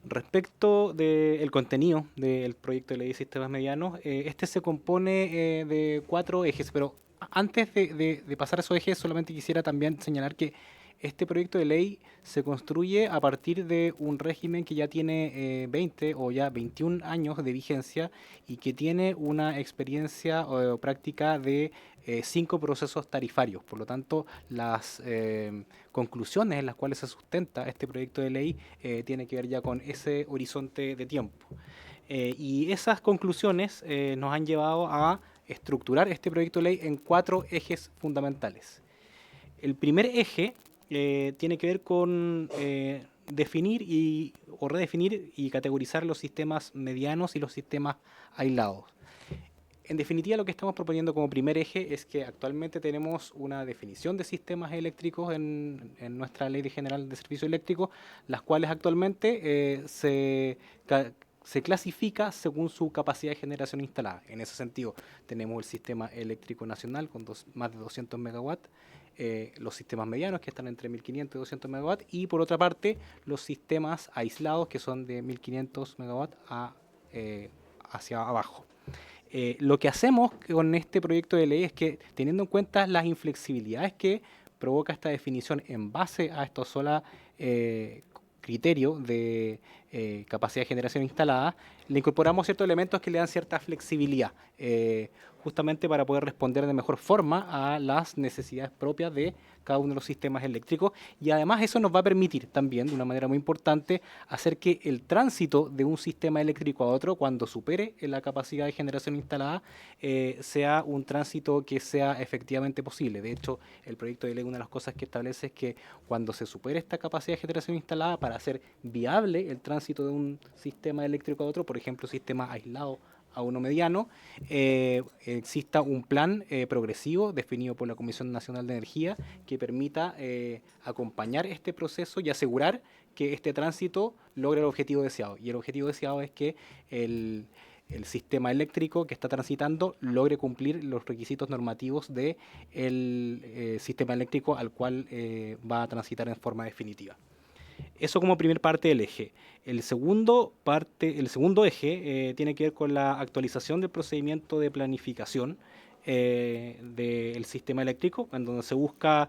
Respecto del contenido del proyecto de ley de sistemas medianos, este se compone de 4 ejes, pero antes de pasar a esos ejes, solamente quisiera también señalar que este proyecto de ley se construye a partir de un régimen que ya tiene 20 o ya 21 años de vigencia y que tiene una experiencia o práctica de 5 procesos tarifarios. Por lo tanto, las conclusiones en las cuales se sustenta este proyecto de ley tiene que ver ya con ese horizonte de tiempo. Y esas conclusiones nos han llevado a estructurar este proyecto de ley en 4 ejes fundamentales. El primer eje tiene que ver con definir o redefinir y categorizar los sistemas medianos y los sistemas aislados. En definitiva, lo que estamos proponiendo como primer eje es que actualmente tenemos una definición de sistemas eléctricos en nuestra Ley General de Servicios Eléctricos, las cuales actualmente se clasifica según su capacidad de generación instalada. En ese sentido, tenemos el sistema eléctrico nacional con más de 200 megawatts, los sistemas medianos que están entre 1500 y 200 megawatts, y por otra parte, los sistemas aislados que son de 1500 megawatts hacia abajo. Lo que hacemos con este proyecto de ley es que, teniendo en cuenta las inflexibilidades que provoca esta definición en base a estos sola criterio de capacidad de generación instalada, le incorporamos ciertos elementos que le dan cierta flexibilidad, justamente para poder responder de mejor forma a las necesidades propias de cada uno de los sistemas eléctricos, y además eso nos va a permitir también, de una manera muy importante, hacer que el tránsito de un sistema eléctrico a otro, cuando supere la capacidad de generación instalada, sea un tránsito que sea efectivamente posible. De hecho, el proyecto de ley, una de las cosas que establece es que cuando se supere esta capacidad de generación instalada, para hacer viable el tránsito de un sistema eléctrico a otro, por ejemplo, sistema aislado a uno mediano, exista un plan progresivo definido por la Comisión Nacional de Energía que permita acompañar este proceso y asegurar que este tránsito logre el objetivo deseado. Y el objetivo deseado es que el sistema eléctrico que está transitando logre cumplir los requisitos normativos del sistema eléctrico al cual va a transitar en forma definitiva. Eso como primer parte del eje. El segundo eje tiene que ver con la actualización del procedimiento de planificación del sistema eléctrico, en donde se busca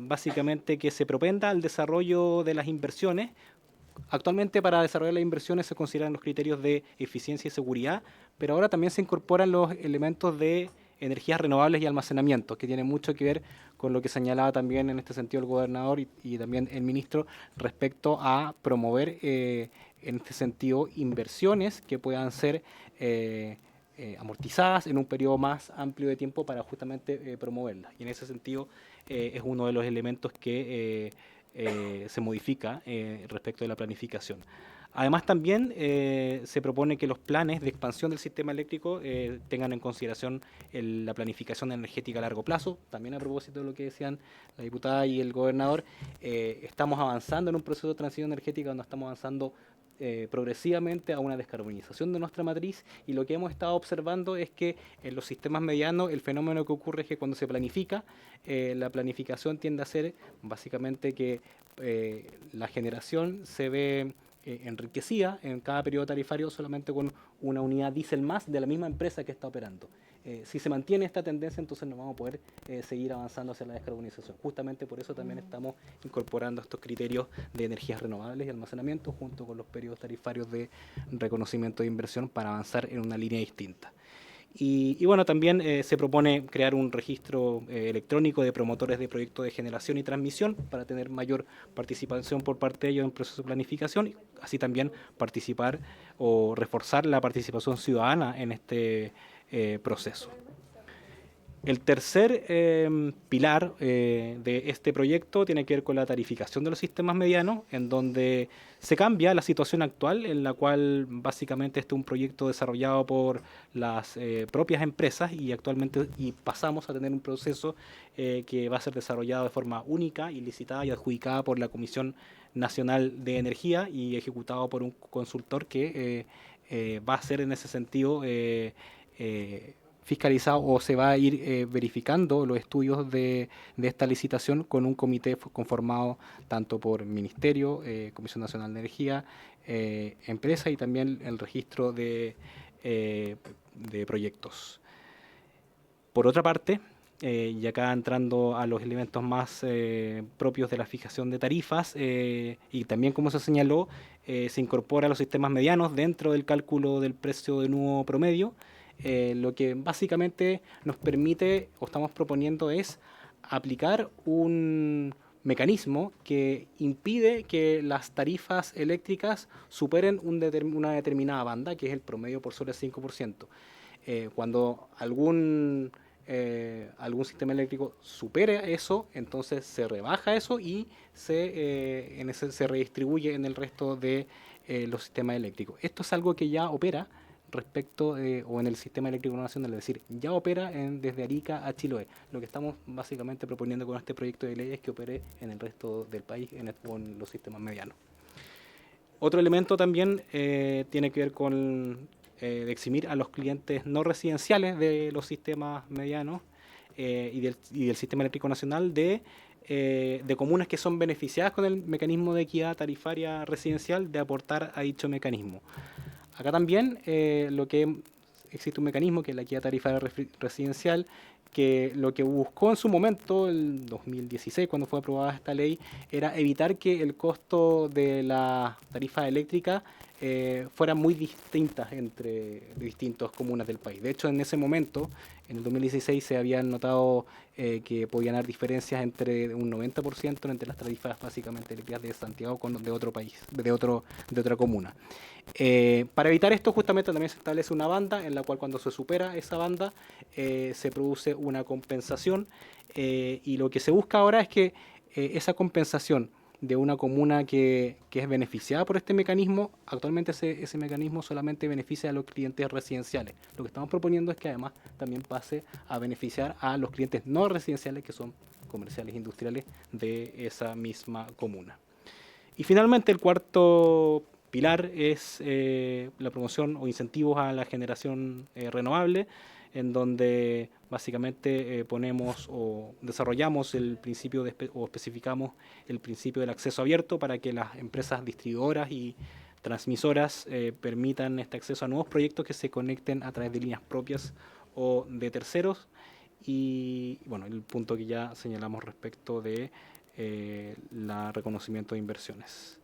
básicamente que se propenda al desarrollo de las inversiones. Actualmente, para desarrollar las inversiones se consideran los criterios de eficiencia y seguridad, pero ahora también se incorporan los elementos de energías renovables y almacenamiento, que tienen mucho que ver con lo que señalaba también en este sentido el gobernador y también el ministro respecto a promover en este sentido inversiones que puedan ser amortizadas en un periodo más amplio de tiempo para justamente promoverlas. Y en ese sentido es uno de los elementos que se modifica respecto de la planificación. Además, también se propone que los planes de expansión del sistema eléctrico tengan en consideración la planificación energética a largo plazo. También, a propósito de lo que decían la diputada y el gobernador, estamos avanzando en un proceso de transición energética donde estamos avanzando progresivamente a una descarbonización de nuestra matriz, y lo que hemos estado observando es que en los sistemas medianos el fenómeno que ocurre es que cuando se planifica, la planificación tiende a ser básicamente que la generación se ve enriquecida en cada periodo tarifario solamente con una unidad diésel más de la misma empresa que está operando. Si se mantiene esta tendencia, entonces no vamos a poder seguir avanzando hacia la descarbonización. Justamente por eso también estamos incorporando estos criterios de energías renovables y almacenamiento junto con los periodos tarifarios de reconocimiento de inversión para avanzar en una línea distinta. Y bueno, también se propone crear un registro electrónico de promotores de proyectos de generación y transmisión para tener mayor participación por parte de ellos en el proceso de planificación, y así también participar o reforzar la participación ciudadana en este proceso. El tercer pilar de este proyecto tiene que ver con la tarificación de los sistemas medianos, en donde se cambia la situación actual, en la cual básicamente este es un proyecto desarrollado por las propias empresas y pasamos a tener un proceso que va a ser desarrollado de forma única y licitada y adjudicada por la Comisión Nacional de Energía y ejecutado por un consultor que va a ser en ese sentido fiscalizado, o se va a ir verificando los estudios de esta licitación con un comité conformado tanto por Ministerio, Comisión Nacional de Energía, empresa y también el registro de proyectos. Por otra parte, y acá entrando a los elementos más propios de la fijación de tarifas, y también como se señaló, se incorpora los sistemas medianos dentro del cálculo del precio de nuevo promedio. Lo que básicamente nos permite o estamos proponiendo es aplicar un mecanismo que impide que las tarifas eléctricas superen una determinada banda, que es el promedio por sobre el 5%. Cuando algún sistema eléctrico supere eso, entonces se rebaja eso y se redistribuye en el resto de los sistemas eléctricos. Esto es algo que ya opera respecto o en el sistema eléctrico nacional, es decir, ya opera desde Arica a Chiloé. Lo que estamos básicamente proponiendo con este proyecto de ley es que opere en el resto del país con los sistemas medianos. Otro elemento también tiene que ver con de eximir a los clientes no residenciales de los sistemas medianos y del sistema eléctrico nacional de comunas que son beneficiadas con el mecanismo de equidad tarifaria residencial de aportar a dicho mecanismo. Acá también existe un mecanismo que es la equidad tarifaria residencial, que lo que buscó en su momento, el 2016, cuando fue aprobada esta ley, era evitar que el costo de la tarifa eléctrica fueran muy distintas entre distintas comunas del país. De hecho, en ese momento, en el 2016, se habían notado que podían haber diferencias entre un 90% entre las tarifas básicamente eléctricas de Santiago con de otro país, de otra comuna. Para evitar esto, justamente también se establece una banda en la cual cuando se supera esa banda se produce una compensación y lo que se busca ahora es que esa compensación de una comuna que es beneficiada por este mecanismo, actualmente ese mecanismo solamente beneficia a los clientes residenciales. Lo que estamos proponiendo es que además también pase a beneficiar a los clientes no residenciales, que son comerciales e industriales de esa misma comuna. Y finalmente el cuarto pilar es la promoción o incentivos a la generación renovable, en donde básicamente ponemos o desarrollamos el principio o especificamos el principio del acceso abierto para que las empresas distribuidoras y transmisoras permitan este acceso a nuevos proyectos que se conecten a través de líneas propias o de terceros. Y bueno, el punto que ya señalamos respecto de el reconocimiento de inversiones.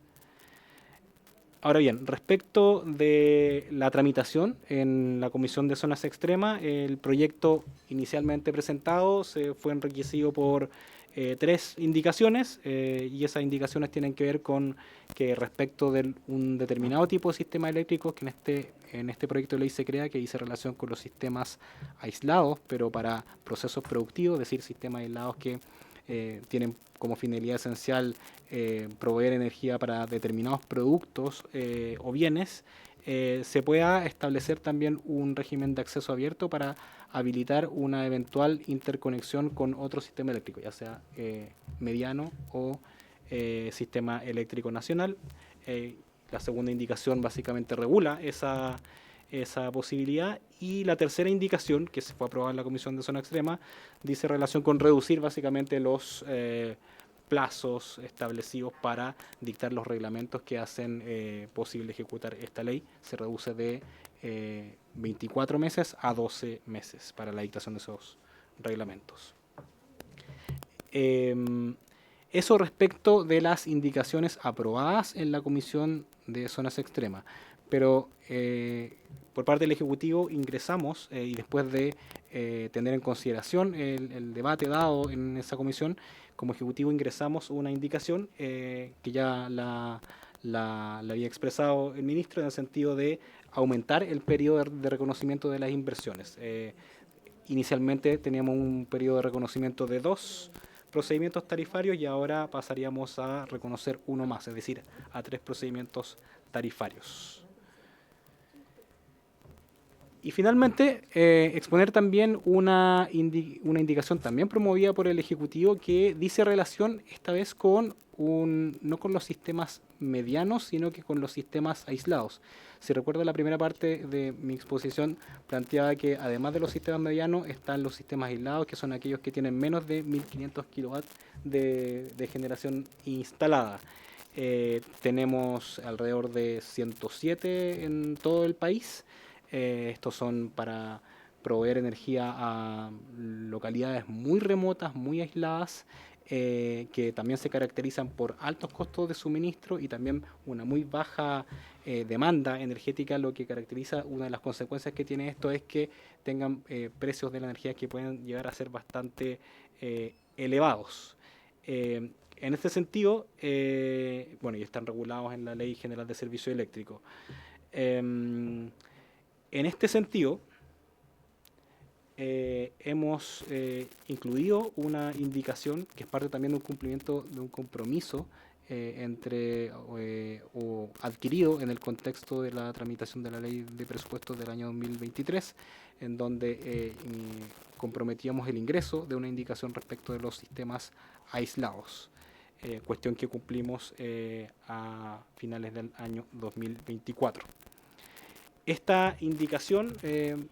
Ahora bien, respecto de la tramitación en la Comisión de Zonas Extremas, el proyecto inicialmente presentado se fue enriquecido por 3 indicaciones y esas indicaciones tienen que ver con que respecto de un determinado tipo de sistema eléctrico que en este proyecto de ley se crea, que dice relación con los sistemas aislados, pero para procesos productivos, es decir, sistemas aislados que tienen como finalidad esencial proveer energía para determinados productos o bienes, se pueda establecer también un régimen de acceso abierto para habilitar una eventual interconexión con otro sistema eléctrico, ya sea mediano o sistema eléctrico nacional. La segunda indicación básicamente regula esa posibilidad, y la tercera indicación, que se fue aprobada en la Comisión de Zona Extrema, dice relación con reducir básicamente los plazos establecidos para dictar los reglamentos que hacen posible ejecutar esta ley. Se reduce de 24 meses a 12 meses para la dictación de esos reglamentos. Eso respecto de las indicaciones aprobadas en la Comisión de Zonas Extremas. Pero por parte del Ejecutivo ingresamos, y después de tener en consideración el debate dado en esa comisión, como Ejecutivo ingresamos una indicación que ya la había expresado el ministro, en el sentido de aumentar el periodo de reconocimiento de las inversiones. Inicialmente teníamos un periodo de reconocimiento de 2 procedimientos tarifarios y ahora pasaríamos a reconocer uno más, es decir, a 3 procedimientos tarifarios. Y finalmente, exponer también una indicación también promovida por el Ejecutivo que dice relación esta vez con no con los sistemas medianos, sino que con los sistemas aislados. Si recuerda, la primera parte de mi exposición planteaba que además de los sistemas medianos están los sistemas aislados, que son aquellos que tienen menos de 1500 kilowatts de generación instalada. Tenemos alrededor de 107 en todo el país. Estos son para proveer energía a localidades muy remotas, muy aisladas, que también se caracterizan por altos costos de suministro y también una muy baja demanda energética. Lo que caracteriza, una de las consecuencias que tiene esto es que tengan precios de la energía que pueden llegar a ser bastante elevados. En este sentido, bueno, y están regulados en la Ley General de Servicio Eléctrico. En este sentido, hemos incluido una indicación que es parte también de un cumplimiento de un compromiso o adquirido en el contexto de la tramitación de la Ley de Presupuestos del año 2023, en donde comprometíamos el ingreso de una indicación respecto de los sistemas aislados, cuestión que cumplimos a finales del año 2024. Esta indicación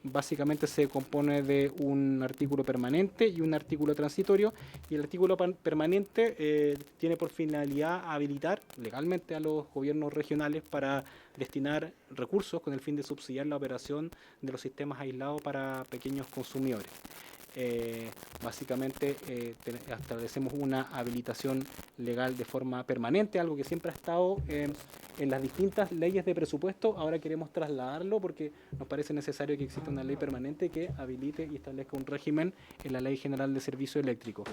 básicamente se compone de un artículo permanente y un artículo transitorio, y el artículo permanente tiene por finalidad habilitar legalmente a los gobiernos regionales para destinar recursos con el fin de subsidiar la operación de los sistemas aislados para pequeños consumidores. Básicamente establecemos una habilitación legal de forma permanente, algo que siempre ha estado en las distintas leyes de presupuesto. Ahora queremos trasladarlo porque nos parece necesario que exista una ley permanente que habilite y establezca un régimen en la Ley General de Servicio Eléctrico.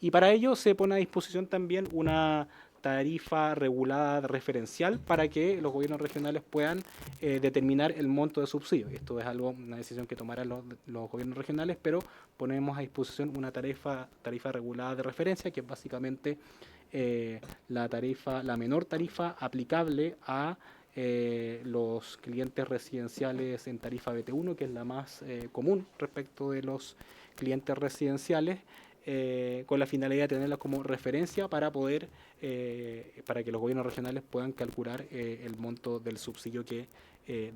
Y para ello se pone a disposición también una tarifa regulada referencial para que los gobiernos regionales puedan determinar el monto de subsidio. Esto es una decisión que tomarán los gobiernos regionales, pero ponemos a disposición una tarifa regulada de referencia, que es básicamente la menor tarifa aplicable a los clientes residenciales en tarifa BT1, que es la más común respecto de los clientes residenciales, con la finalidad de tenerla como referencia para poder para que los gobiernos regionales puedan calcular el monto del subsidio que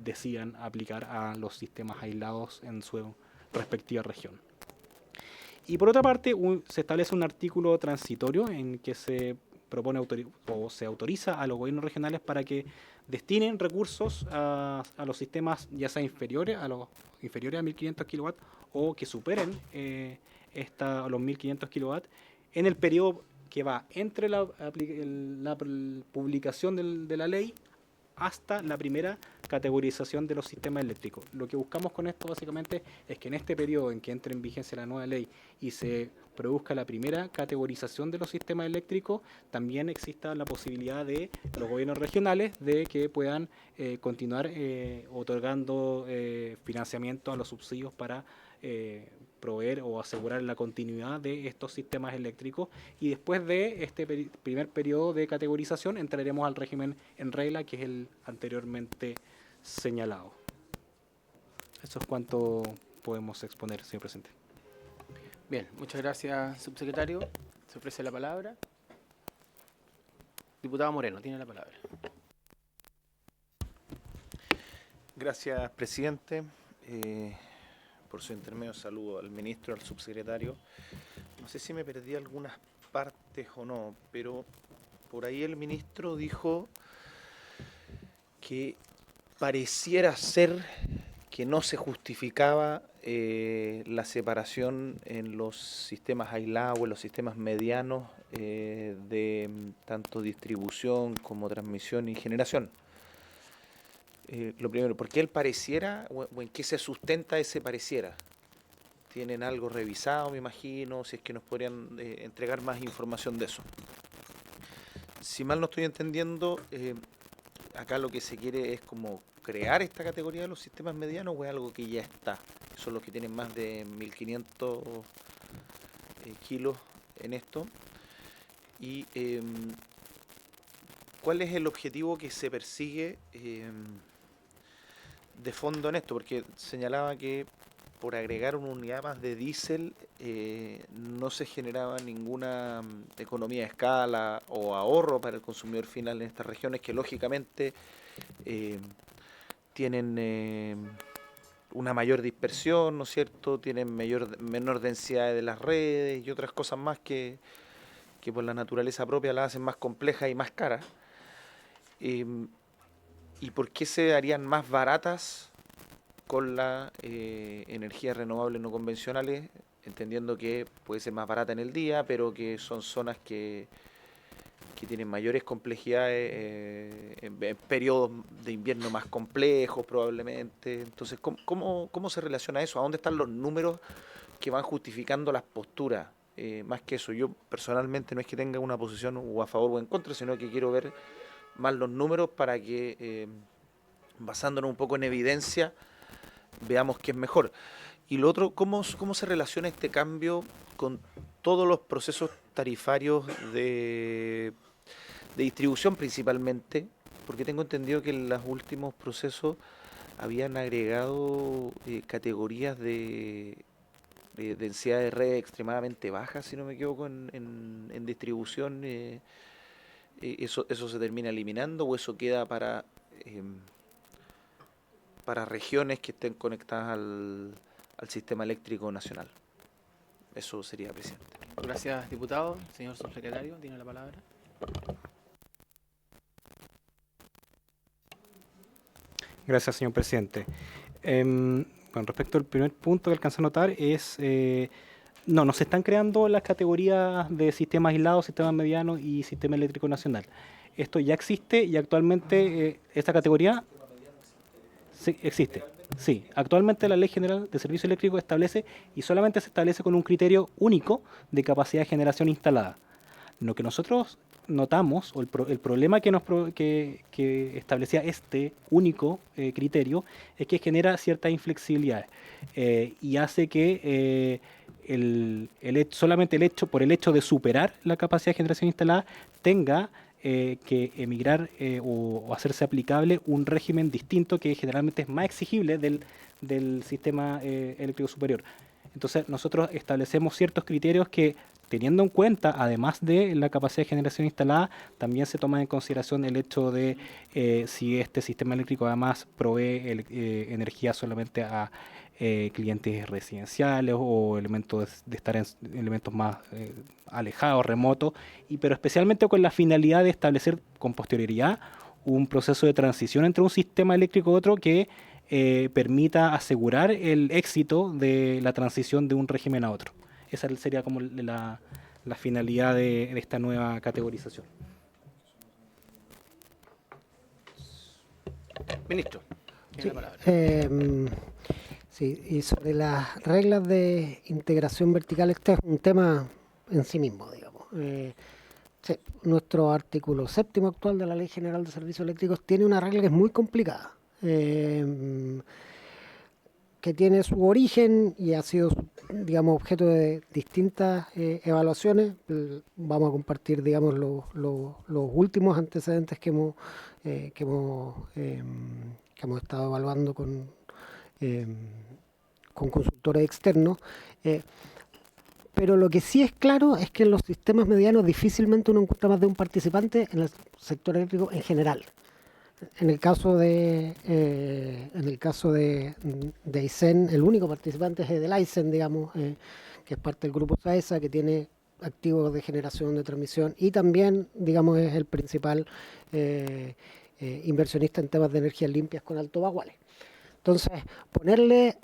decidan aplicar a los sistemas aislados en su respectiva región. Y por otra parte, se establece un artículo transitorio en que se propone o se autoriza a los gobiernos regionales para que destinen recursos a los sistemas ya sea inferiores a 1.500 kilowatts o que superen los 1.500 kilowatts en el periodo que va entre la publicación de la ley hasta la primera categorización de los sistemas eléctricos. Lo que buscamos con esto básicamente es que en este periodo en que entre en vigencia la nueva ley y se produzca la primera categorización de los sistemas eléctricos, también exista la posibilidad de los gobiernos regionales de que puedan continuar otorgando financiamiento a los subsidios para proveer o asegurar la continuidad de estos sistemas eléctricos, y después de este primer periodo de categorización entraremos al régimen en regla, que es el anteriormente señalado. Eso es cuanto podemos exponer, señor presidente. Bien, muchas gracias, subsecretario. Se ofrece la palabra. Diputado Moreno, tiene la palabra. Gracias, presidente. Por su intermedio saludo al ministro, al subsecretario. No sé si me perdí algunas partes o no, pero por ahí el ministro dijo que pareciera ser que no se justificaba la separación en los sistemas aislados o en los sistemas medianos de tanto distribución como transmisión y generación. Lo primero, ¿por qué él pareciera o en qué se sustenta ese pareciera? ¿Tienen algo revisado, me imagino? Si es que nos podrían entregar más información de eso. Si mal no estoy entendiendo, acá lo que se quiere es como crear esta categoría de los sistemas medianos, o es algo que ya está. Son los que tienen más de 1.500 kilos en esto. Y ¿cuál es el objetivo que se persigue de fondo en esto? Porque señalaba que por agregar una unidad más de diésel no se generaba ninguna economía de escala o ahorro para el consumidor final en estas regiones que lógicamente tienen una mayor dispersión, ¿no es cierto? Tienen menor densidad de las redes y otras cosas más que por la naturaleza propia las hacen más complejas y más caras. ¿Y por qué se harían más baratas con la energías renovables no convencionales? Entendiendo que puede ser más barata en el día, pero que son zonas que tienen mayores complejidades en periodos de invierno más complejos probablemente. Entonces, ¿cómo se relaciona eso? ¿A dónde están los números que van justificando las posturas más que eso. Yo personalmente no es que tenga una posición o a favor o en contra, sino que quiero ver más los números para que, basándonos un poco en evidencia, veamos qué es mejor. Y lo otro, ¿cómo se relaciona este cambio con todos los procesos tarifarios de distribución principalmente? Porque tengo entendido que en los últimos procesos habían agregado categorías de densidad de red extremadamente bajas, si no me equivoco, en distribución. ¿Eso se termina eliminando o eso queda para regiones que estén conectadas al sistema eléctrico nacional? Eso sería, presidente. Gracias, diputado. Señor subsecretario, tiene la palabra. Gracias, señor presidente. Con respecto al primer punto que alcancé a notar es, no se están creando las categorías de sistemas aislados, sistemas medianos y sistema eléctrico nacional. Esto ya existe y actualmente esta categoría sí, existe. Sí, actualmente la Ley General de Servicio Eléctrico establece y solamente se establece con un criterio único de capacidad de generación instalada. Lo que nosotros notamos, o el problema que establecía este único criterio, es que genera ciertas inflexibilidades y hace que solamente por el hecho de superar la capacidad de generación instalada tenga que emigrar o hacerse aplicable un régimen distinto que generalmente es más exigible del sistema eléctrico superior. Entonces nosotros establecemos ciertos criterios que, teniendo en cuenta, además de la capacidad de generación instalada, también se toma en consideración el hecho de si este sistema eléctrico además provee energía solamente a clientes residenciales o elementos de estar en elementos más alejados, remotos, pero especialmente con la finalidad de establecer con posterioridad un proceso de transición entre un sistema eléctrico y otro que permita asegurar el éxito de la transición de un régimen a otro. Esa sería como la finalidad de esta nueva categorización. Ministro, tiene Sí, la palabra. sí, y sobre las reglas de integración vertical, este es un tema en sí mismo, digamos. Sí, nuestro artículo 7º actual de la Ley General de Servicios Eléctricos tiene una regla que es muy complicada, que tiene su origen y ha sido, digamos, objeto de distintas evaluaciones. Vamos a compartir, digamos, los últimos antecedentes que hemos estado evaluando con consultores externos. Pero lo que sí es claro es que en los sistemas medianos difícilmente uno encuentra más de un participante en el sector eléctrico en general. En el caso de Aysén, el único participante es el Aysén, digamos, que es parte del grupo SAESA, que tiene activos de generación, de transmisión y también, digamos, es el principal inversionista en temas de energías limpias con Alto Baguales. Entonces, ponerle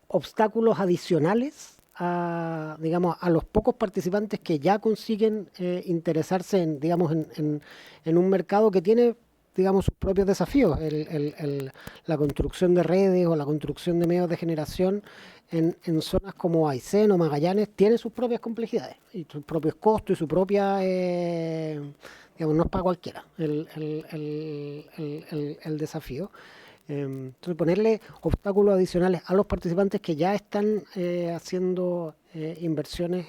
obstáculos adicionales a los pocos participantes que ya consiguen interesarse en un mercado que tiene, digamos, sus propios desafíos. La construcción de redes o la construcción de medios de generación en zonas como Aysén o Magallanes tiene sus propias complejidades y sus propios costos y su propia, digamos, no es para cualquiera el desafío. Entonces, ponerle obstáculos adicionales a los participantes que ya están haciendo inversiones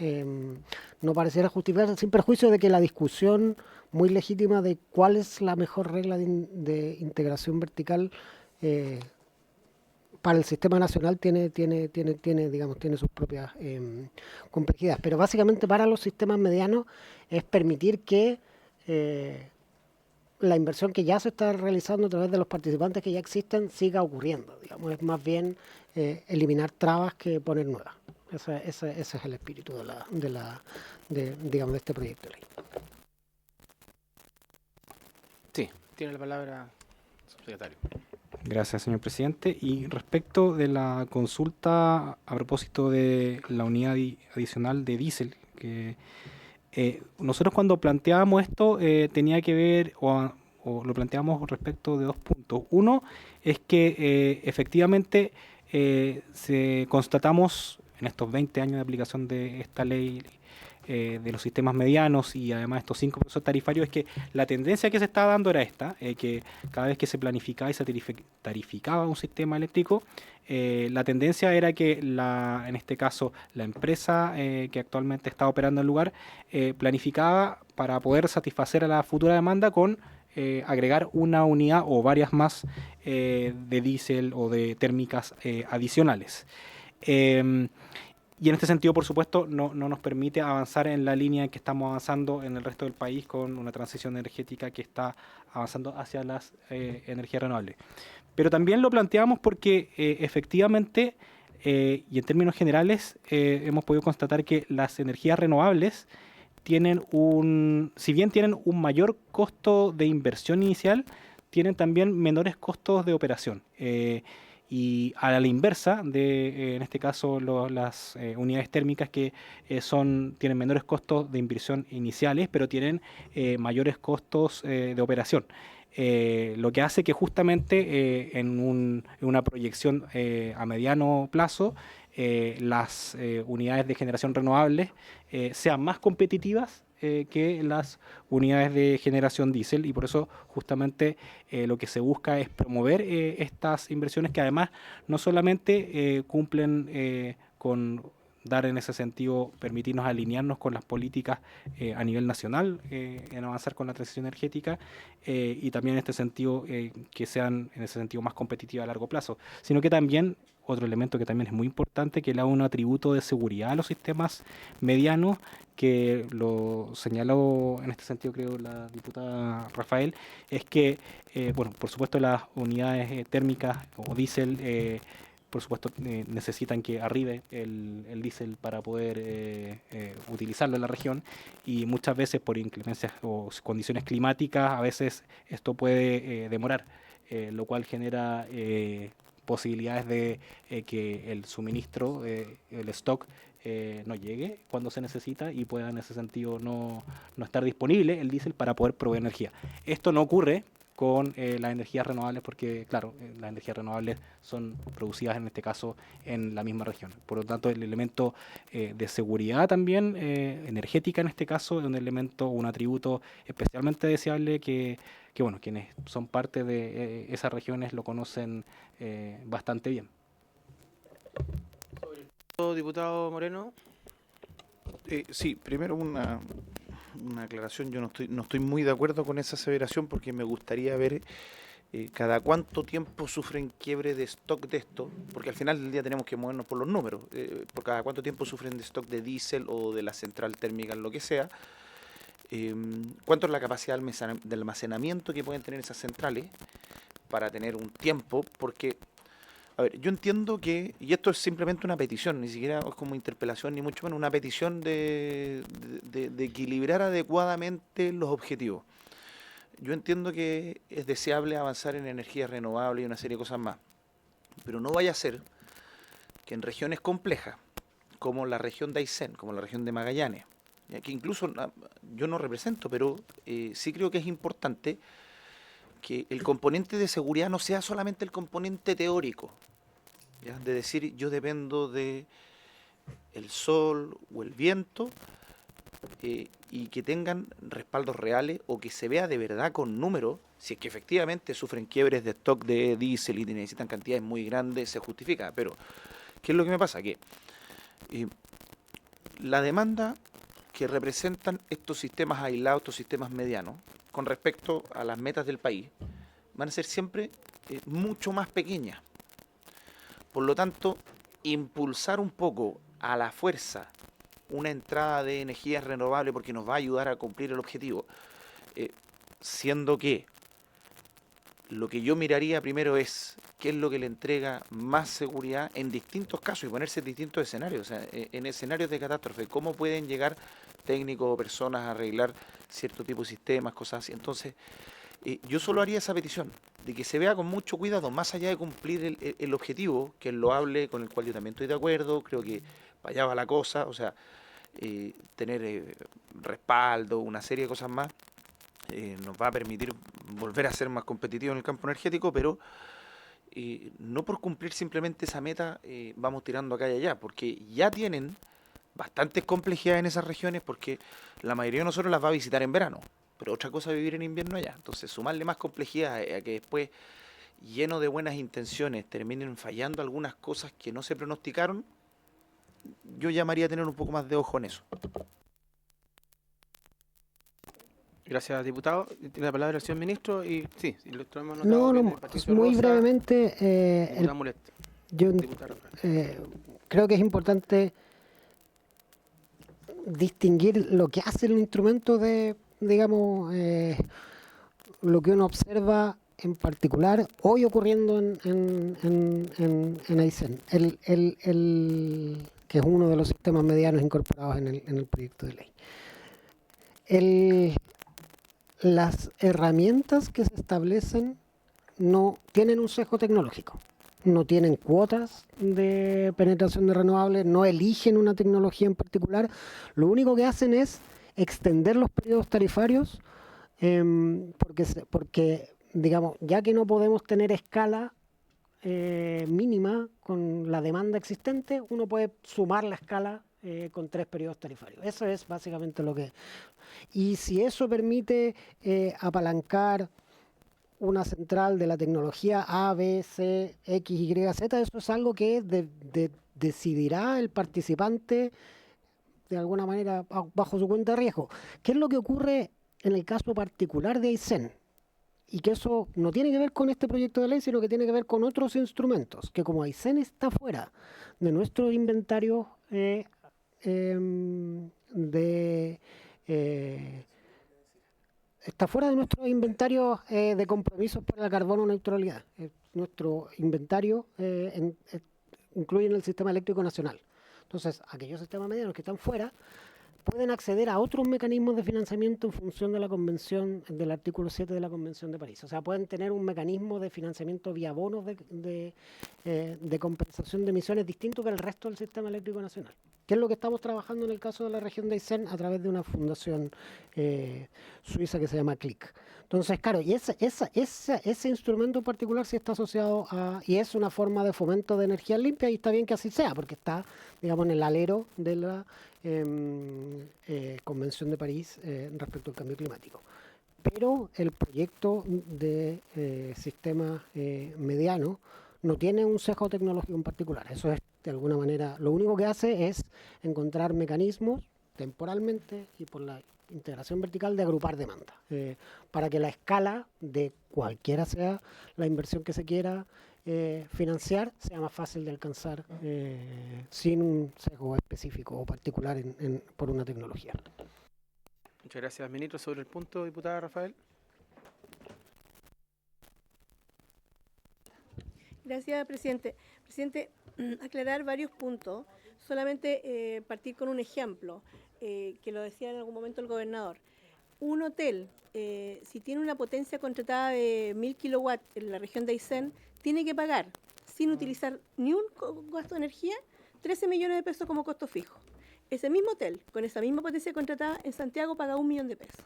no pareciera justificarse, sin perjuicio de que la discusión muy legítima de cuál es la mejor regla de integración vertical para el sistema nacional tiene sus propias complejidades. Pero básicamente para los sistemas medianos es permitir que la inversión que ya se está realizando a través de los participantes que ya existen siga ocurriendo. Digamos, es más bien eliminar trabas que poner nuevas. Ese es el espíritu de este proyecto de ley. Sí, tiene la palabra, subsecretario. Gracias, señor presidente. Y respecto de la consulta a propósito de la unidad adicional de diésel, que nosotros cuando planteábamos esto tenía que ver, o lo planteamos respecto de dos puntos. Uno es que efectivamente constatamos en estos 20 años de aplicación de esta ley de los sistemas medianos y además estos 5 procesos tarifarios, es que la tendencia que se estaba dando era esta, que cada vez que se planificaba y se tarificaba un sistema eléctrico, la tendencia era que en este caso la empresa que actualmente está operando el lugar planificaba para poder satisfacer a la futura demanda con agregar una unidad o varias más de diésel o de térmicas adicionales. Y en este sentido, por supuesto, no nos permite avanzar en la línea en que estamos avanzando en el resto del país con una transición energética que está avanzando hacia las energías renovables. Pero también lo planteamos porque efectivamente, y en términos generales, hemos podido constatar que las energías renovables tienen si bien tienen un mayor costo de inversión inicial, tienen también menores costos de operación. Y a la inversa en este caso, las unidades térmicas que tienen menores costos de inversión iniciales, pero tienen mayores costos de operación. Lo que hace que justamente en una proyección a mediano plazo, las unidades de generación renovables sean más competitivas que las unidades de generación diésel, y por eso justamente lo que se busca es promover estas inversiones que además no solamente cumplen con dar en ese sentido, permitirnos alinearnos con las políticas a nivel nacional en avanzar con la transición energética y también en este sentido que sean en ese sentido más competitivas a largo plazo, sino que también otro elemento que también es muy importante, que le da un atributo de seguridad a los sistemas medianos, que lo señaló en este sentido creo la diputada Rafael, es que, bueno, por supuesto las unidades térmicas o diésel, por supuesto necesitan que arribe el diésel para poder utilizarlo en la región, y muchas veces por inclemencias o condiciones climáticas, a veces esto puede demorar, lo cual genera posibilidades de que el suministro, el stock, no llegue cuando se necesita y pueda en ese sentido no estar disponible el diésel para poder proveer energía. Esto no ocurre con las energías renovables porque, claro, las energías renovables son producidas en este caso en la misma región. Por lo tanto, el elemento de seguridad también, energética en este caso, es un elemento, un atributo especialmente deseable que bueno, quienes son parte de esas regiones lo conocen bastante bien. Diputado Moreno. Sí, primero una aclaración. Yo no estoy muy de acuerdo con esa aseveración porque me gustaría ver cada cuánto tiempo sufren quiebre de stock de esto, porque al final del día tenemos que movernos por los números, por cada cuánto tiempo sufren de stock de diésel o de la central térmica, lo que sea, cuánto es la capacidad de almacenamiento que pueden tener esas centrales para tener un tiempo, porque a ver, yo entiendo que, y esto es simplemente una petición, ni siquiera es como interpelación, ni mucho menos, una petición de equilibrar adecuadamente los objetivos. Yo entiendo que es deseable avanzar en energías renovables y una serie de cosas más, pero no vaya a ser que en regiones complejas, como la región de Aysén, como la región de Magallanes, que incluso yo no represento, pero sí creo que es importante que el componente de seguridad no sea solamente el componente teórico, ¿ya? De decir yo dependo de el sol o el viento, y que tengan respaldos reales o que se vea de verdad con números, si es que efectivamente sufren quiebres de stock de diésel y necesitan cantidades muy grandes, se justifica. Pero, ¿qué es lo que me pasa? Que la demanda que representan estos sistemas aislados, estos sistemas medianos, con respecto a las metas del país, van a ser siempre mucho más pequeñas. Por lo tanto, impulsar un poco a la fuerza una entrada de energías renovables porque nos va a ayudar a cumplir el objetivo, siendo que lo que yo miraría primero es qué es lo que le entrega más seguridad en distintos casos y ponerse en distintos escenarios, o sea, en escenarios de catástrofe, cómo pueden llegar técnicos o personas a arreglar cierto tipo de sistemas, cosas así. Entonces, yo solo haría esa petición, de que se vea con mucho cuidado, más allá de cumplir el objetivo, que es loable, con el cual yo también estoy de acuerdo, creo que para allá va la cosa, o sea, tener respaldo, una serie de cosas más, nos va a permitir volver a ser más competitivos en el campo energético, pero no por cumplir simplemente esa meta vamos tirando acá y allá, porque ya tienen bastantes complejidades en esas regiones, porque la mayoría de nosotros las va a visitar en verano, pero otra cosa es vivir en invierno allá. Entonces, sumarle más complejidad a que después, lleno de buenas intenciones, terminen fallando algunas cosas que no se pronosticaron, yo llamaría a tener un poco más de ojo en eso. Gracias, diputado. Tiene la palabra el señor ministro y sí, lo hemos notado. No, bien, no, el Patricio muy Rosa, brevemente, diputado Mulet, yo diputado Rafael. creo que es importante distinguir lo que hace el instrumento de, digamos, lo que uno observa en particular hoy ocurriendo en Aysén, que es uno de los sistemas medianos incorporados en el proyecto de ley. Las herramientas que se establecen no tienen un sesgo tecnológico, no tienen cuotas de penetración de renovables, no eligen una tecnología en particular, lo único que hacen es extender los periodos tarifarios porque, digamos, ya que no podemos tener escala mínima con la demanda existente, uno puede sumar la escala con 3 periodos tarifarios. Eso es básicamente lo que... Y si eso permite apalancar una central de la tecnología A, B, C, X, Y, Z, eso es algo que decidirá el participante de alguna manera bajo su cuenta de riesgo. ¿Qué es lo que ocurre en el caso particular de Aysén? Y que eso no tiene que ver con este proyecto de ley, sino que tiene que ver con otros instrumentos, que como Aysén está fuera de nuestro inventario está fuera de nuestro inventario de compromisos para la carbono neutralidad. Nuestro inventario incluye en el sistema eléctrico nacional. Entonces, aquellos sistemas medianos que están fuera pueden acceder a otros mecanismos de financiamiento en función de la convención, del artículo 7 de la Convención de París. O sea, pueden tener un mecanismo de financiamiento vía bonos de compensación de emisiones distinto que el resto del sistema eléctrico nacional, que es lo que estamos trabajando en el caso de la región de Aysén a través de una fundación suiza que se llama CLIC. Entonces, claro, y ese instrumento en particular sí está asociado y es una forma de fomento de energía limpia, y está bien que así sea, porque está, digamos, en el alero de la Convención de París respecto al cambio climático. Pero el proyecto de sistema mediano no tiene un sesgo tecnológico en particular. Eso es, de alguna manera, lo único que hace es encontrar mecanismos temporalmente y por la integración vertical de agrupar demanda, para que la escala de cualquiera sea la inversión que se quiera financiar sea más fácil de alcanzar sin un sesgo específico o particular por una tecnología. Muchas gracias, ministro. Sobre el punto, diputada Rafael. Gracias, presidente. Presidente, aclarar varios puntos. Solamente partir con un ejemplo, que lo decía en algún momento el gobernador. Un hotel, si tiene una potencia contratada de 1000 kilowatts en la región de Aysén, tiene que pagar, sin utilizar ni un gasto de energía, 13 millones de pesos como costo fijo. Ese mismo hotel, con esa misma potencia contratada en Santiago, paga 1 millón de pesos.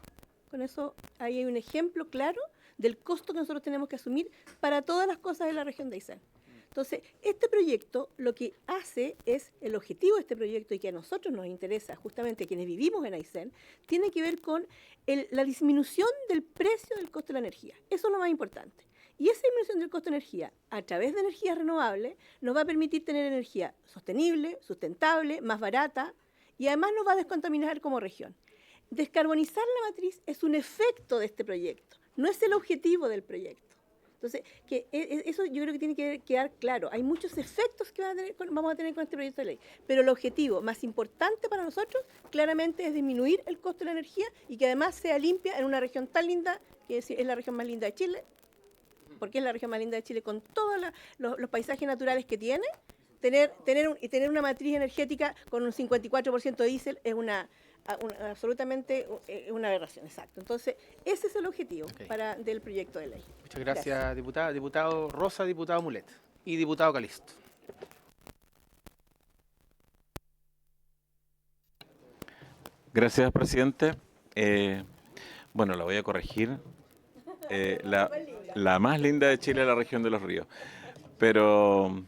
Con eso ahí hay un ejemplo claro del costo que nosotros tenemos que asumir para todas las cosas de la región de Aysén. Entonces, este proyecto lo que hace es, el objetivo de este proyecto, y que a nosotros nos interesa, justamente quienes vivimos en Aysén, tiene que ver con la disminución del precio del costo de la energía. Eso es lo más importante. Y esa disminución del costo de energía, a través de energías renovables, nos va a permitir tener energía sostenible, sustentable, más barata, y además nos va a descontaminar como región. Descarbonizar la matriz es un efecto de este proyecto, no es el objetivo del proyecto. Entonces, eso yo creo que tiene que quedar claro. Hay muchos efectos que vamos a tener con este proyecto de ley, pero el objetivo más importante para nosotros claramente es disminuir el costo de la energía y que además sea limpia en una región tan linda, que es la región más linda de Chile, porque es la región más linda de Chile con todos los paisajes naturales que tiene. Tener una matriz energética con un 54% de diésel es absolutamente una aberración, exacto. Entonces, ese es el objetivo del proyecto de ley. Muchas gracias, diputada. Diputado Rosa, diputado Mulet y diputado Calisto. Gracias, presidente. Bueno, la voy a corregir. La más linda de Chile es la región de Los Ríos. pero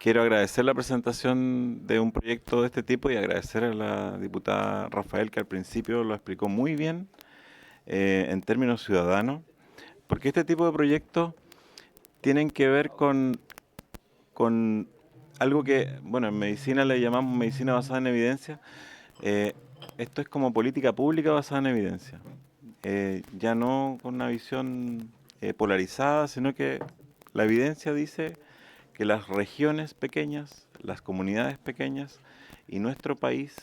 quiero agradecer la presentación de un proyecto de este tipo y agradecer a la diputada Rafael, que al principio lo explicó muy bien en términos ciudadanos, porque este tipo de proyectos tienen que ver con algo que, bueno, en medicina le llamamos medicina basada en evidencia. Esto es como política pública basada en evidencia. Ya no con una visión polarizada, sino que la evidencia dice que las regiones pequeñas, las comunidades pequeñas y nuestro país,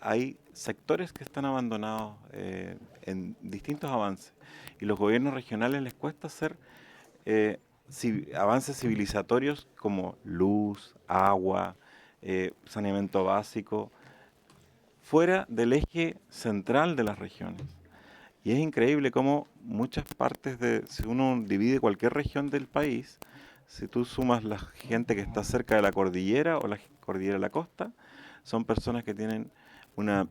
hay sectores que están abandonados en distintos avances. Y los gobiernos regionales les cuesta hacer avances civilizatorios como luz, agua, saneamiento básico, fuera del eje central de las regiones. Y es increíble cómo muchas partes si uno divide cualquier región del país, si tú sumas la gente que está cerca de la cordillera o la cordillera de la costa, son personas que tienen una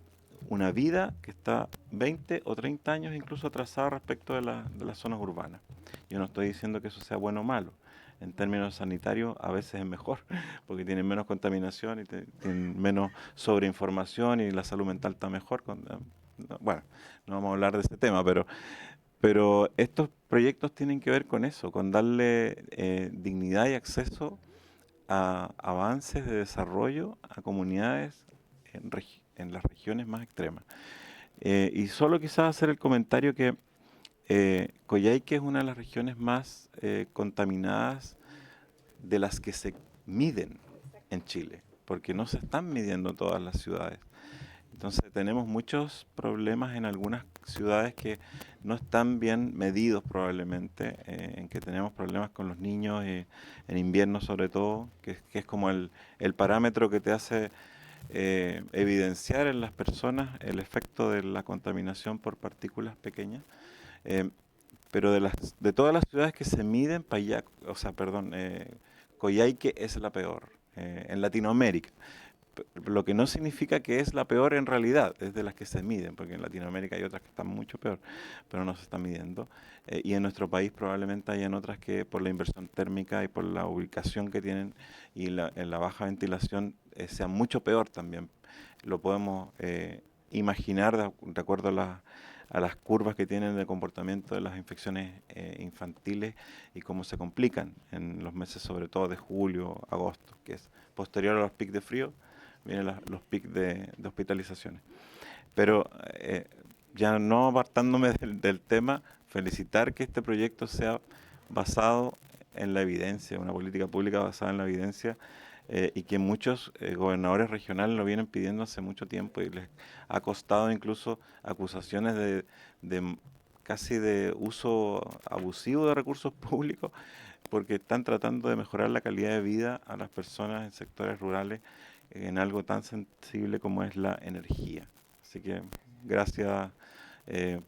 vida que está 20 o 30 años incluso atrasada respecto de las zonas urbanas. Yo no estoy diciendo que eso sea bueno o malo. En términos sanitarios a veces es mejor, porque tienen menos contaminación y tienen menos sobreinformación y la salud mental está mejor. Bueno, no vamos a hablar de ese tema, pero estos proyectos tienen que ver con eso, con darle dignidad y acceso a avances de desarrollo a comunidades en las regiones más extremas. Y solo quizás hacer el comentario que Coyhaique es una de las regiones más contaminadas de las que se miden en Chile, porque no se están midiendo todas las ciudades. Entonces tenemos muchos problemas en algunas ciudades que no están bien medidos probablemente, en que tenemos problemas con los niños, en invierno sobre todo, que es como el parámetro que te hace evidenciar en las personas el efecto de la contaminación por partículas pequeñas. Pero de todas las ciudades que se miden, Coyhaique es la peor en Latinoamérica. Lo que no significa que es la peor en realidad, es de las que se miden, porque en Latinoamérica hay otras que están mucho peor, pero no se están midiendo. Y en nuestro país probablemente hayan otras que por la inversión térmica y por la ubicación que tienen y en la baja ventilación sean mucho peor también. Lo podemos imaginar de acuerdo a las curvas que tienen de comportamiento de las infecciones infantiles y cómo se complican en los meses sobre todo de julio, agosto, que es posterior a los picos de frío, vienen los picos de hospitalizaciones. Pero ya no apartándome del tema, felicitar que este proyecto sea basado en la evidencia, una política pública basada en la evidencia, y que muchos gobernadores regionales lo vienen pidiendo hace mucho tiempo y les ha costado incluso acusaciones de casi de uso abusivo de recursos públicos, porque están tratando de mejorar la calidad de vida a las personas en sectores rurales en algo tan sensible como es la energía. Así que gracias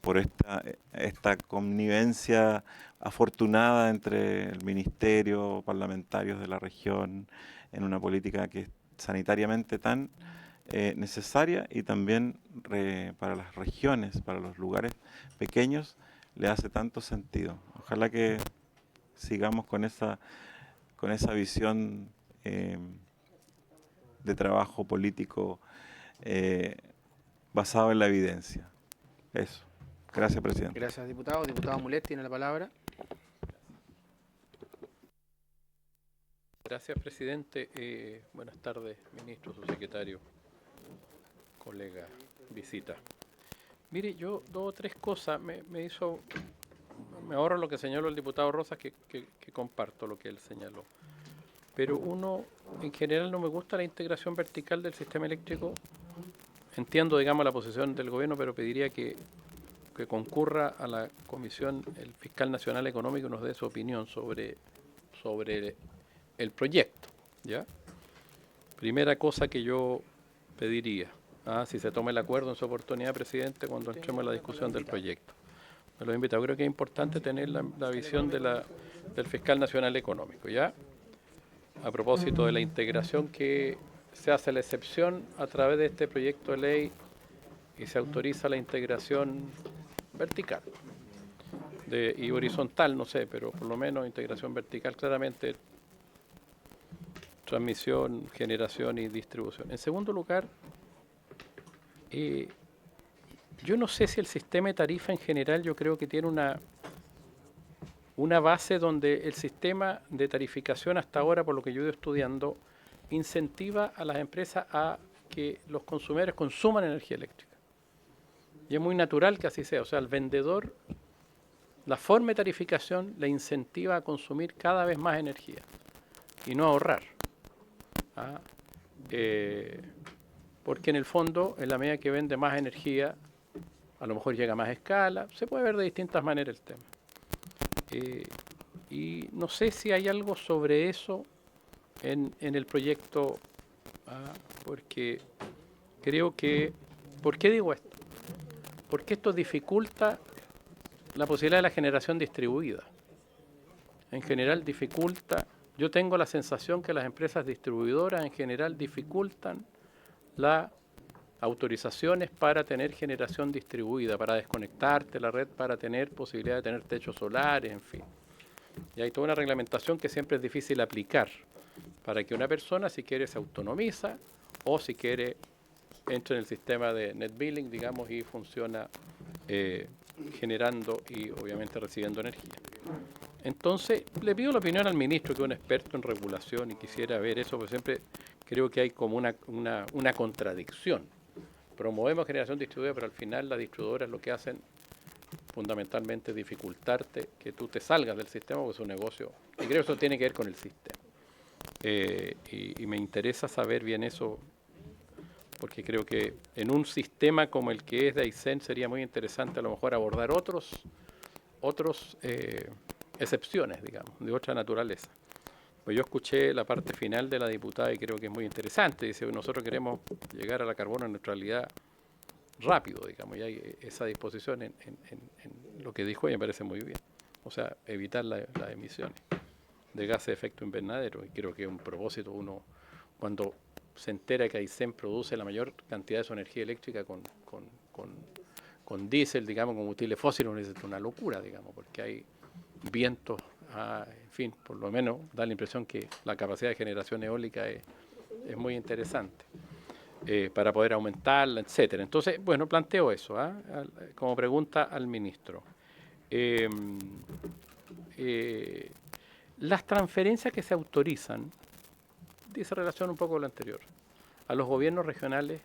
por esta connivencia afortunada entre el ministerio, parlamentarios de la región, en una política que es sanitariamente tan necesaria y también para las regiones, para los lugares pequeños, le hace tanto sentido. Ojalá que sigamos con esa visión de trabajo político basado en la evidencia. Eso. Gracias, presidente. Gracias, diputado. Diputado Mulet tiene la palabra. Gracias, presidente. Buenas tardes, ministro, subsecretario, colega, visita. Mire, yo dos o tres cosas me ahorro lo que señaló el diputado Rosas, que comparto lo que él señaló. Pero en general no me gusta la integración vertical del sistema eléctrico. Entiendo, digamos, la posición del gobierno, pero pediría que concurra a la comisión el fiscal nacional económico y nos dé su opinión sobre el proyecto, ¿ya? Primera cosa que yo pediría, si se toma el acuerdo en su oportunidad, presidente, cuando entremos en la discusión del proyecto. Me lo he invitado. Creo que es importante tener la visión del fiscal nacional económico, ¿ya? A propósito de la integración que se hace la excepción a través de este proyecto de ley y se autoriza la integración vertical. y horizontal, no sé, pero por lo menos integración vertical, claramente transmisión, generación y distribución. En segundo lugar, yo no sé si el sistema de tarifa en general, yo creo que tiene una base donde el sistema de tarificación hasta ahora, por lo que yo he ido estudiando, incentiva a las empresas a que los consumidores consuman energía eléctrica. Y es muy natural que así sea. O sea, el vendedor, la forma de tarificación le incentiva a consumir cada vez más energía y no a ahorrar. Porque en el fondo, en la medida que vende más energía, a lo mejor llega a más escala. Se puede ver de distintas maneras el tema. Y no sé si hay algo sobre eso en el proyecto, porque creo que... ¿Por qué digo esto? Porque esto dificulta la posibilidad de la generación distribuida. En general dificulta, yo tengo la sensación que las empresas distribuidoras en general dificultan las autorizaciones para tener generación distribuida, para desconectarte de la red, para tener posibilidad de tener techos solares, en fin. Y hay toda una reglamentación que siempre es difícil aplicar para que una persona, si quiere, se autonomiza o si quiere, entra en el sistema de net billing, digamos, y funciona generando y obviamente recibiendo energía. Entonces, le pido la opinión al ministro, que es un experto en regulación, y quisiera ver eso, porque siempre creo que hay como una contradicción. Promovemos generación distribuida, pero al final las distribuidoras lo que hacen fundamentalmente es dificultarte que tú te salgas del sistema, porque es un negocio, y creo que eso tiene que ver con el sistema. Y me interesa saber bien eso, porque creo que en un sistema como el que es de Aysén sería muy interesante a lo mejor abordar otros excepciones, digamos, de otra naturaleza. Pues yo escuché la parte final de la diputada y creo que es muy interesante. Dice, nosotros queremos llegar a la carbono neutralidad rápido, digamos, y hay esa disposición en lo que dijo y me parece muy bien. O sea, evitar las emisiones de gases de efecto invernadero, y creo que es un propósito. Uno, cuando se entera que Aysén produce la mayor cantidad de su energía eléctrica con diésel, digamos, combustible fósil, es una locura, digamos, porque hay vientos, en fin, por lo menos da la impresión que la capacidad de generación eólica es muy interesante para poder aumentarla, etcétera. Entonces, bueno, planteo eso como pregunta al ministro. Las transferencias que se autorizan, dice relación un poco con lo anterior, a los gobiernos regionales,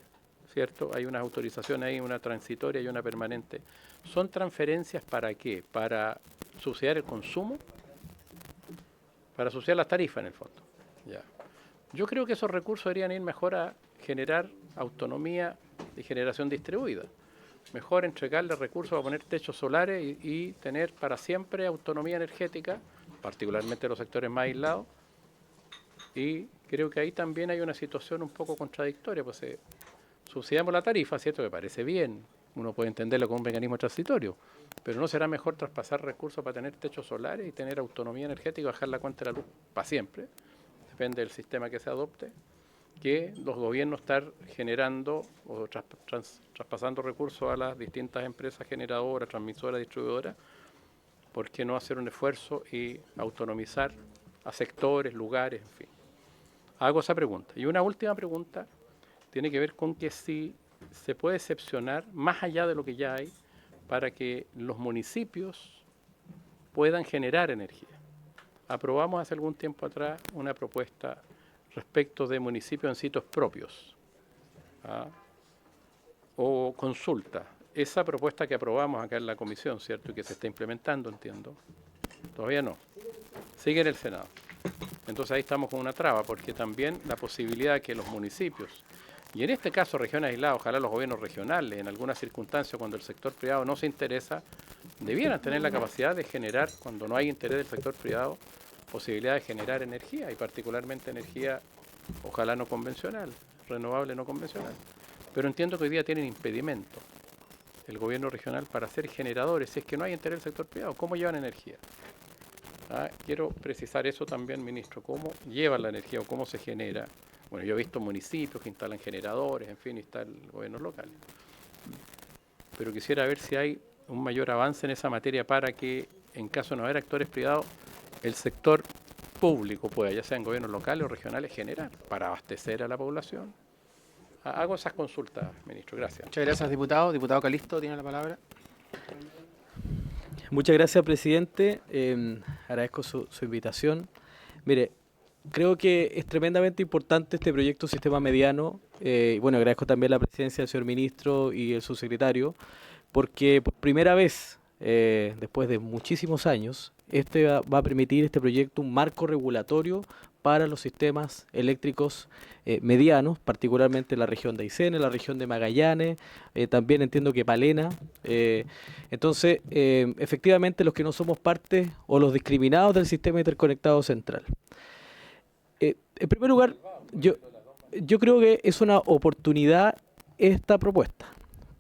¿cierto? Hay unas autorizaciones ahí, una transitoria y una permanente. ¿Son transferencias para qué? ¿Para subsidiar el consumo? Para subsidiar las tarifas, en el fondo. Ya. Yo creo que esos recursos deberían ir mejor a generar autonomía y generación distribuida. Mejor entregarle recursos para poner techos solares y tener para siempre autonomía energética, particularmente en los sectores más aislados. Y creo que ahí también hay una situación un poco contradictoria, pues subsidiamos la tarifa, ¿cierto? Que parece bien, uno puede entenderlo como un mecanismo transitorio, pero ¿no será mejor traspasar recursos para tener techos solares y tener autonomía energética y bajar la cuenta de la luz para siempre? Depende del sistema que se adopte, que los gobiernos estar generando o traspasando recursos a las distintas empresas generadoras, transmisoras, distribuidoras. ¿Por qué no hacer un esfuerzo y autonomizar a sectores, lugares, en fin? Hago esa pregunta. Y una última pregunta tiene que ver con que si se puede excepcionar más allá de lo que ya hay para que los municipios puedan generar energía. Aprobamos hace algún tiempo atrás una propuesta respecto de municipios en sitios propios o consulta. Esa propuesta que aprobamos acá en la comisión, ¿cierto? Y que se está implementando, entiendo. Todavía no. Sigue en el Senado. Entonces ahí estamos con una traba, porque también la posibilidad de que los municipios, y en este caso regiones aisladas, ojalá los gobiernos regionales, en algunas circunstancias cuando el sector privado no se interesa, debieran tener la capacidad de generar, cuando no hay interés del sector privado, posibilidad de generar energía, y particularmente energía, ojalá no convencional, renovable no convencional. Pero entiendo que hoy día tienen impedimento el gobierno regional para ser generadores, si es que no hay interés del sector privado. ¿Cómo llevan energía? Quiero precisar eso también, ministro, cómo llevan la energía o cómo se genera. Bueno, yo he visto municipios que instalan generadores, en fin, y está el gobierno local. Pero quisiera ver si hay un mayor avance en esa materia para que, en caso de no haber actores privados, el sector público pueda, ya sea en gobiernos locales o regionales, generar para abastecer a la población. Hago esas consultas, ministro. Gracias. Muchas gracias, diputado. Diputado Calisto, tiene la palabra. Muchas gracias, presidente. Agradezco su invitación. Mire, creo que es tremendamente importante este proyecto Sistema Mediano. Bueno, agradezco también la presencia del señor ministro y el subsecretario, porque por primera vez, después de muchísimos años, va a permitir este proyecto un marco regulatorio para los sistemas eléctricos medianos, particularmente en la región de Aysén, en la región de Magallanes, también entiendo que Palena. Entonces, efectivamente, los que no somos parte o los discriminados del sistema interconectado central. En primer lugar, yo creo que es una oportunidad esta propuesta,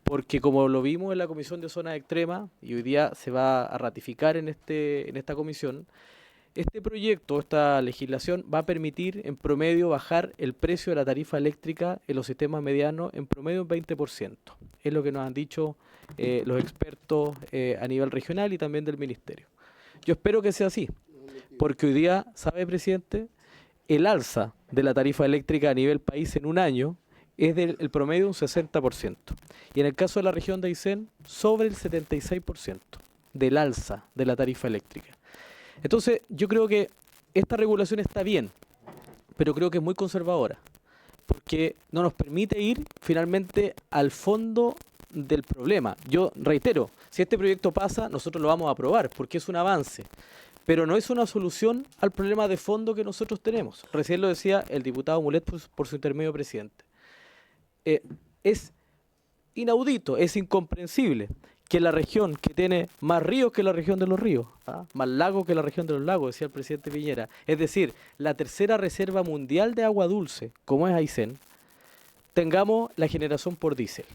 porque como lo vimos en la Comisión de Zonas Extremas, y hoy día se va a ratificar en esta comisión, este proyecto, esta legislación, va a permitir en promedio bajar el precio de la tarifa eléctrica en los sistemas medianos en promedio un 20%. Es lo que nos han dicho los expertos a nivel regional y también del Ministerio. Yo espero que sea así, porque hoy día, ¿sabe, presidente? El alza de la tarifa eléctrica a nivel país en un año es del promedio un 60%. Y en el caso de la región de Aysén, sobre el 76% del alza de la tarifa eléctrica. Entonces, yo creo que esta regulación está bien, pero creo que es muy conservadora, porque no nos permite ir finalmente al fondo del problema. Yo reitero, si este proyecto pasa, nosotros lo vamos a aprobar, porque es un avance, pero no es una solución al problema de fondo que nosotros tenemos. Recién lo decía el diputado Mulet por su intermedio, presidente. Es inaudito, es incomprensible que la región que tiene más ríos que la región de los ríos, más lagos que la región de los lagos, decía el presidente Piñera, es decir, la tercera reserva mundial de agua dulce, como es Aysén, tengamos la generación por diésel.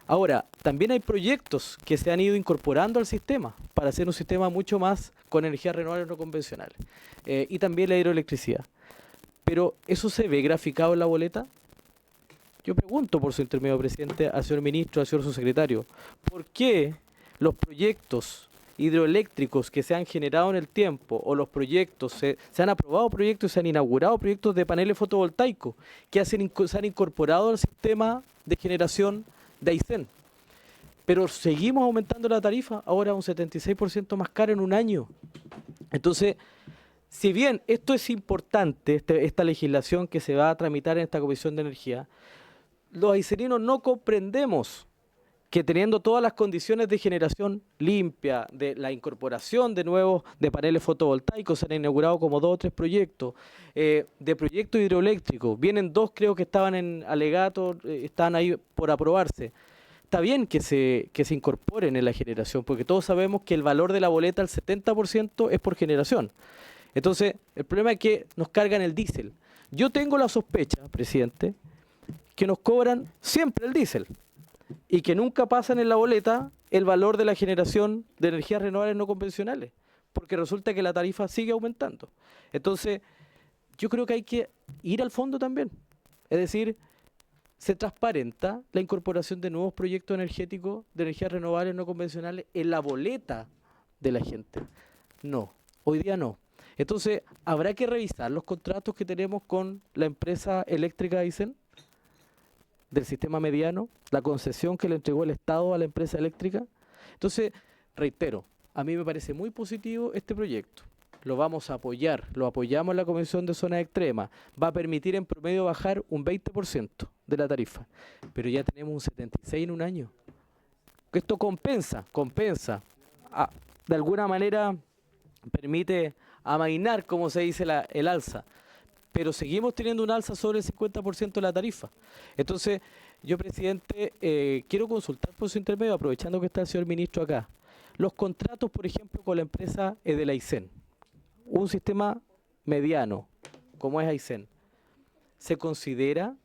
Ahora, también hay proyectos que se han ido incorporando al sistema para hacer un sistema mucho más con energías renovables no convencionales y también la hidroelectricidad. Pero, ¿eso se ve graficado en la boleta? Yo pregunto por su intermedio, presidente, al señor ministro, al señor subsecretario, ¿por qué los proyectos hidroeléctricos que se han generado en el tiempo o los proyectos, se han aprobado proyectos y se han inaugurado proyectos de paneles fotovoltaicos que se han incorporado al sistema de generación de Aysén? Pero seguimos aumentando la tarifa, ahora un 76% más cara en un año. Entonces, si bien esto es importante, esta legislación que se va a tramitar en esta Comisión de Energía, los ayseninos no comprendemos que teniendo todas las condiciones de generación limpia, de la incorporación de nuevos de paneles fotovoltaicos, se han inaugurado como 2 o 3 proyectos, de proyectos hidroeléctricos, vienen 2 creo que estaban en alegato, están ahí por aprobarse. Está bien que se incorporen en la generación, porque todos sabemos que el valor de la boleta, el 70% es por generación. Entonces, el problema es que nos cargan el diésel. Yo tengo la sospecha, presidente, que nos cobran siempre el diésel y que nunca pasan en la boleta el valor de la generación de energías renovables no convencionales, porque resulta que la tarifa sigue aumentando. Entonces, yo creo que hay que ir al fondo también. Es decir, se transparenta la incorporación de nuevos proyectos energéticos de energías renovables no convencionales en la boleta de la gente. No, hoy día no. Entonces, ¿habrá que revisar los contratos que tenemos con la empresa eléctrica Aysén del sistema mediano, la concesión que le entregó el Estado a la empresa eléctrica? Entonces, reitero, a mí me parece muy positivo este proyecto. Lo vamos a apoyar, lo apoyamos en la Comisión de Zonas Extremas. Va a permitir en promedio bajar un 20% de la tarifa, pero ya tenemos un 76% en un año. Esto compensa, de alguna manera permite amainar, como se dice, el alza, pero seguimos teniendo un alza sobre el 50% de la tarifa. Entonces, yo, presidente, quiero consultar por su intermedio, aprovechando que está el señor ministro acá, los contratos, por ejemplo, con la empresa del Aysén, un sistema mediano, como es Aysén, ¿se considera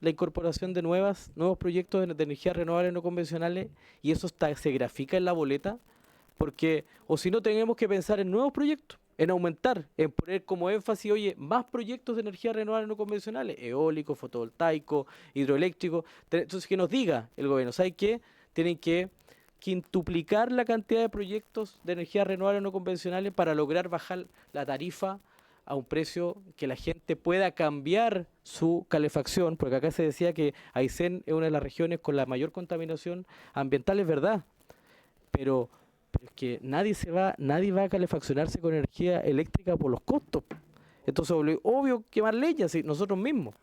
la incorporación de nuevos proyectos de energías renovables no convencionales y eso se grafica en la boleta? Porque, o si no, tenemos que pensar en nuevos proyectos, en aumentar, en poner como énfasis, oye, más proyectos de energías renovables no convencionales, eólico, fotovoltaico, hidroeléctrico. Entonces, que nos diga el gobierno, ¿sabe qué? Tienen que quintuplicar la cantidad de proyectos de energías renovables no convencionales para lograr bajar la tarifa a un precio que la gente pueda cambiar su calefacción, porque acá se decía que Aysén es una de las regiones con la mayor contaminación ambiental, es verdad, pero es que nadie va a calefaccionarse con energía eléctrica por los costos. Entonces, obvio quemar leña, si nosotros mismos,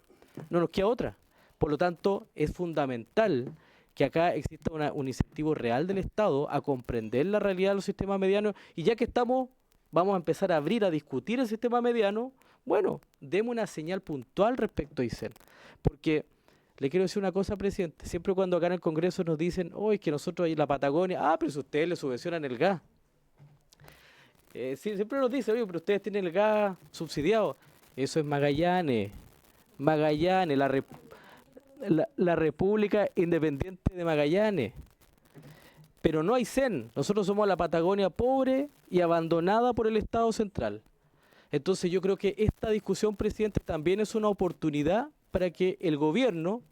no nos queda otra. Por lo tanto, es fundamental que acá exista un incentivo real del Estado a comprender la realidad de los sistemas medianos, y ya que vamos a empezar a abrir, a discutir el sistema mediano, bueno, demos una señal puntual respecto a Aysén. Porque le quiero decir una cosa, presidente, siempre cuando acá en el Congreso nos dicen, es que nosotros ahí en la Patagonia, pero si ustedes le subvencionan el gas. Siempre nos dicen, oye, pero ustedes tienen el gas subsidiado. Eso es Magallanes, la República Independiente de Magallanes. Pero no Aysén. Nosotros somos la Patagonia pobre y abandonada por el Estado central. Entonces yo creo que esta discusión, presidente, también es una oportunidad para que el gobierno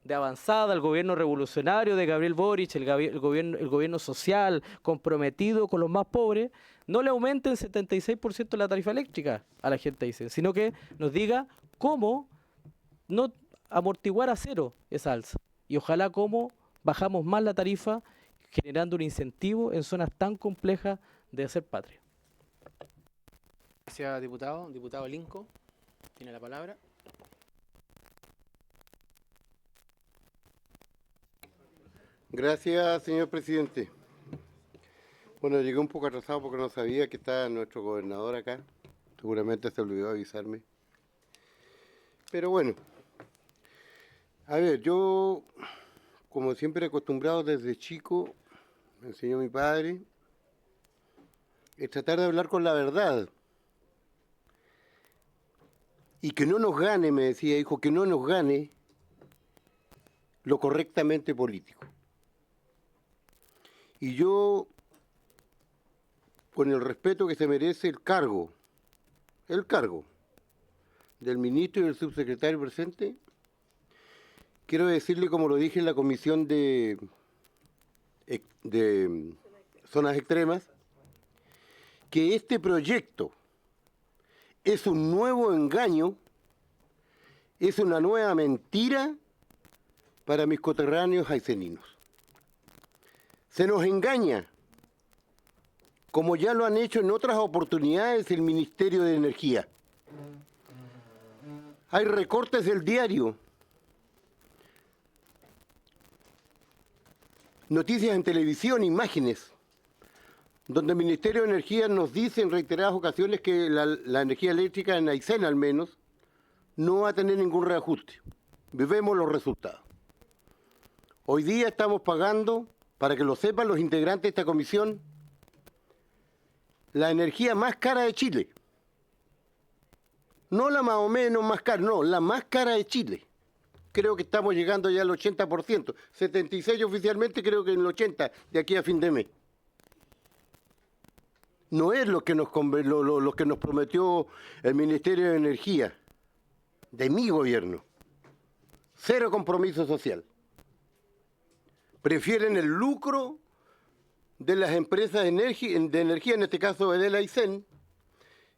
de avanzada, el gobierno revolucionario de Gabriel Boric, el gobierno social, comprometido con los más pobres, no le aumenten 76% la tarifa eléctrica a la gente de Aysén, sino que nos diga cómo no amortiguar a cero esa alza. Y ojalá cómo bajamos más la tarifa, generando un incentivo en zonas tan complejas de hacer patria. Gracias, diputado. Diputado Linco, tiene la palabra. Gracias, señor presidente. Bueno, llegué un poco atrasado porque no sabía que estaba nuestro gobernador acá. Seguramente se olvidó avisarme. Pero bueno, a ver, yo, como siempre acostumbrado desde chico, me enseñó mi padre, es tratar de hablar con la verdad. Y que no nos gane, me decía, hijo, que no nos gane lo correctamente político. Y yo, con el respeto que se merece el cargo del ministro y del subsecretario presente, quiero decirle, como lo dije en la comisión de zonas extremas, que este proyecto es un nuevo engaño, es una nueva mentira para mis coterráneos ayseninos. Se nos engaña, como ya lo han hecho en otras oportunidades el Ministerio de Energía. Hay recortes del diario, noticias en televisión, imágenes, donde el Ministerio de Energía nos dice en reiteradas ocasiones que la energía eléctrica en Aysén al menos no va a tener ningún reajuste. Vemos los resultados. Hoy día estamos pagando, para que lo sepan los integrantes de esta comisión, la energía más cara de Chile. No la más o menos más cara, no, la más cara de Chile. Creo que estamos llegando ya al 80%, 76% oficialmente, creo que en el 80% de aquí a fin de mes. No es lo que nos prometió el Ministerio de Energía, de mi gobierno. Cero compromiso social. Prefieren el lucro de las empresas de energía, en este caso Enel Aysén,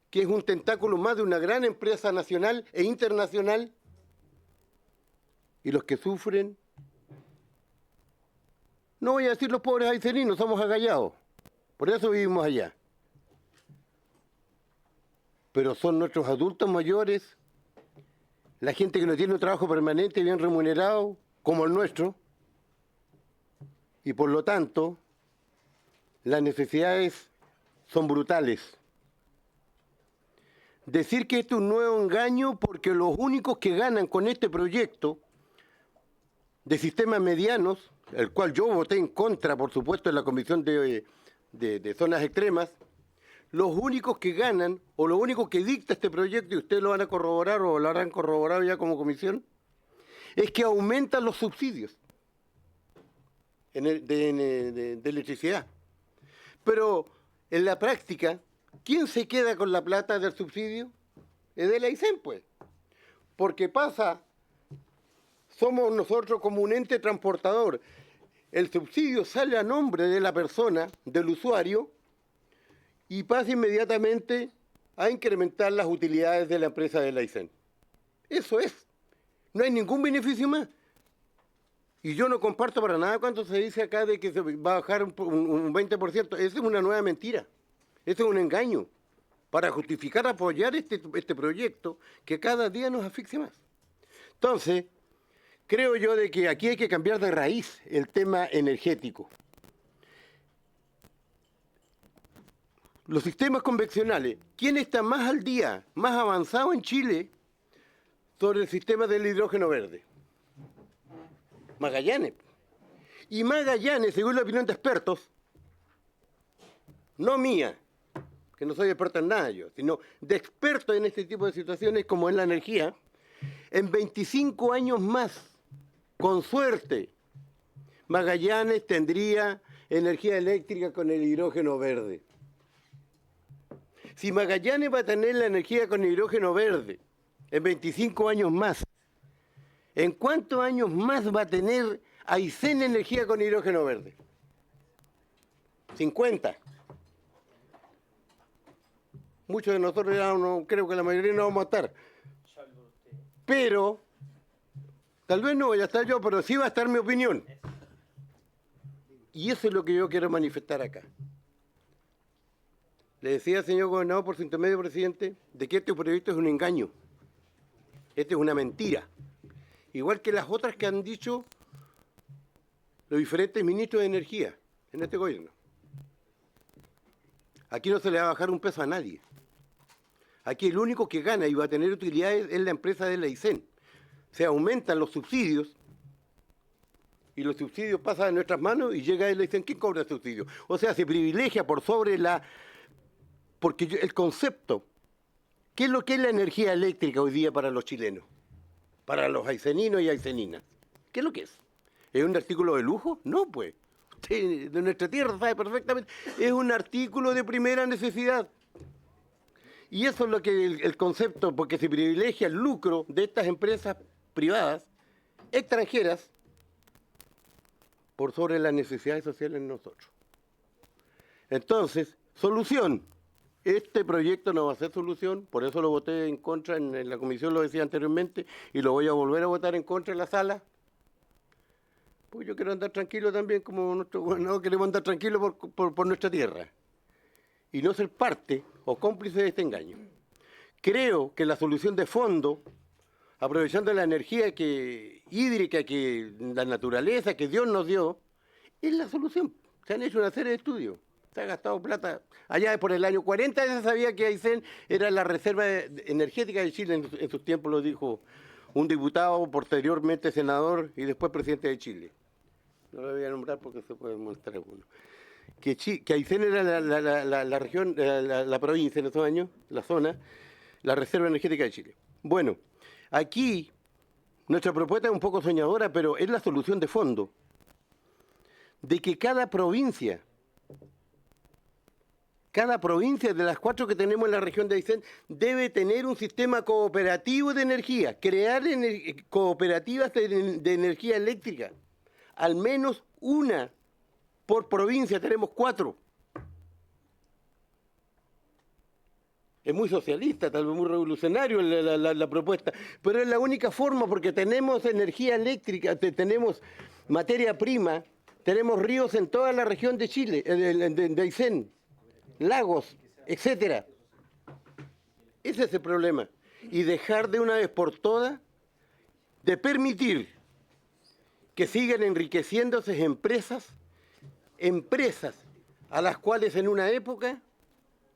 que es un tentáculo más de una gran empresa nacional e internacional, y los que sufren, no voy a decir los pobres ayseninos, somos agallados, por eso vivimos allá. Pero son nuestros adultos mayores, la gente que no tiene un trabajo permanente bien remunerado, como el nuestro, y por lo tanto, las necesidades son brutales. Decir que esto es un nuevo engaño porque los únicos que ganan con este proyecto de sistemas medianos, el cual yo voté en contra, por supuesto, en la Comisión de Zonas Extremas, los únicos que ganan, o lo único que dicta este proyecto, y ustedes lo van a corroborar o lo habrán corroborado ya como comisión, es que aumentan los subsidios de electricidad. Pero en la práctica, ¿quién se queda con la plata del subsidio? Es de la Aysén, pues. Porque somos nosotros como un ente transportador. el subsidio sale a nombre de la persona, del usuario, y pasa inmediatamente a incrementar las utilidades de la empresa de la Aysén. Eso es. No hay ningún beneficio más. Y yo no comparto para nada cuando se dice acá de que se va a bajar un 20%. Esa es una nueva mentira. Eso es un engaño para justificar apoyar este proyecto que cada día nos asfixia más. Entonces, creo yo de que aquí hay que cambiar de raíz el tema energético. Los sistemas convencionales, ¿quién está más al día, más avanzado en Chile sobre el sistema del hidrógeno verde? Magallanes. Y Magallanes, según la opinión de expertos, no mía, que no soy experto en nada yo, sino de expertos en este tipo de situaciones como en la energía, en 25 años más, con suerte, Magallanes tendría energía eléctrica con el hidrógeno verde. Si Magallanes va a tener la energía con hidrógeno verde en 25 años más, ¿en cuántos años más va a tener Aysén energía con hidrógeno verde? 50. Muchos de nosotros ya no, creo que la mayoría no vamos a estar. Pero, tal vez no voy a estar yo, pero sí va a estar mi opinión. Y eso es lo que yo quiero manifestar acá. Le decía al señor gobernador por su intermedio, presidente, de que este proyecto es un engaño. Este es una mentira. Igual que las otras que han dicho los diferentes ministros de energía en este gobierno. Aquí no se le va a bajar un peso a nadie. Aquí el único que gana y va a tener utilidades es la empresa de la Aysén. Se aumentan los subsidios y los subsidios pasan a nuestras manos y llega y le dicen, ¿quién cobra el subsidio? O sea, se privilegia por sobre la... Porque el concepto, ¿qué es lo que es la energía eléctrica hoy día para los chilenos? Para los ayseninos y ayseninas. ¿Qué es lo que es? ¿Es un artículo de lujo? No, pues. Usted de nuestra tierra sabe perfectamente. Es un artículo de primera necesidad. Y eso es lo que el concepto, porque se privilegia el lucro de estas empresas privadas, extranjeras, por sobre las necesidades sociales de nosotros. Entonces, solución. Este proyecto no va a ser solución, por eso lo voté en contra, en la comisión lo decía anteriormente, y lo voy a volver a votar en contra en la sala. Pues yo quiero andar tranquilo también, como nuestro gobernador, queremos andar tranquilo por nuestra tierra. Y no ser parte o cómplice de este engaño. Creo que la solución de fondo, aprovechando la energía hídrica que la naturaleza que Dios nos dio, es la solución. Se han hecho una serie de estudios. Se ha gastado plata. Allá por el año 40 ya se sabía que Aysén era la reserva energética de Chile. En sus tiempos lo dijo un diputado, posteriormente senador y después presidente de Chile. No lo voy a nombrar porque se puede mostrar alguno. Que Aysén era la región, la provincia en esos años, la zona, la reserva energética de Chile. Bueno, aquí nuestra propuesta es un poco soñadora, pero es la solución de fondo. De que cada provincia de las 4 que tenemos en la región de Aysén debe tener un sistema cooperativo de energía, crear cooperativas de energía eléctrica, al menos una por provincia, tenemos 4. Es muy socialista, tal vez muy revolucionario la propuesta, pero es la única forma porque tenemos energía eléctrica, tenemos materia prima, tenemos ríos en toda la región de Chile, de Aysén, lagos, etcétera. Ese es el problema. Y dejar de una vez por todas de permitir que sigan enriqueciéndose empresas a las cuales en una época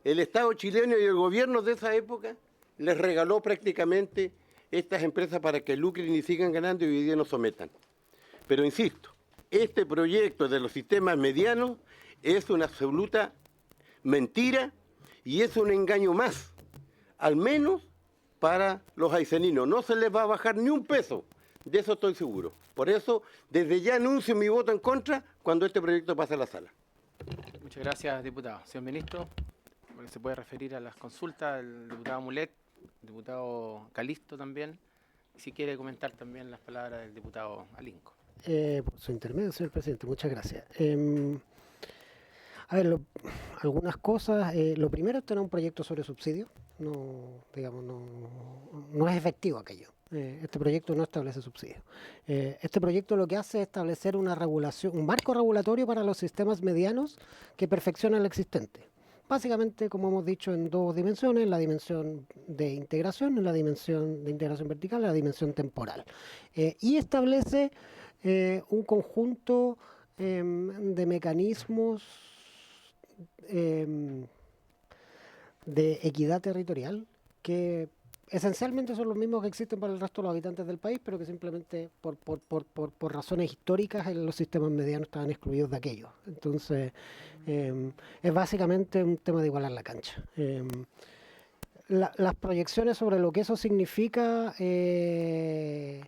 el Estado chileno y el gobierno de esa época les regaló prácticamente estas empresas para que lucren y sigan ganando y hoy día nos sometan. Pero insisto, este proyecto de los sistemas medianos es una absoluta mentira y es un engaño más, al menos para los ayseninos. No se les va a bajar ni un peso, de eso estoy seguro. Por eso, desde ya anuncio mi voto en contra cuando este proyecto pase a la sala. Muchas gracias, diputado. Señor ministro, se puede referir a las consultas del diputado Mulet, diputado Calisto también, y si quiere comentar también las palabras del diputado Alinco. Por su intermedio, señor presidente, muchas gracias. A ver, algunas cosas. Lo primero es tener un proyecto sobre subsidio. No, digamos, no es efectivo aquello. Este proyecto no establece subsidio. Este proyecto lo que hace es establecer una regulación, un marco regulatorio para los sistemas medianos que perfeccionan el existente. Básicamente, como hemos dicho, en dos dimensiones: la dimensión de integración, la dimensión de integración vertical, la dimensión temporal. Y establece un conjunto de mecanismos de equidad territorial que esencialmente son los mismos que existen para el resto de los habitantes del país, pero que simplemente por razones históricas en los sistemas medianos estaban excluidos de aquellos. Entonces, es básicamente un tema de igualar la cancha. Las proyecciones sobre lo que eso significa en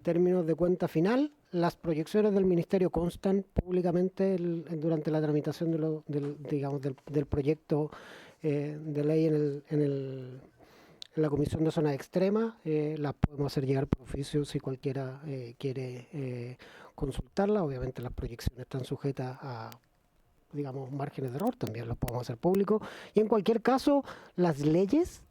términos de cuenta final, las proyecciones del Ministerio constan públicamente durante la tramitación del proyecto de ley en la Comisión de Zonas Extremas. Las podemos hacer llegar por oficio si cualquiera quiere consultarla. Obviamente las proyecciones están sujetas a, digamos, márgenes de error, también los podemos hacer públicos. Y en cualquier caso, las leyes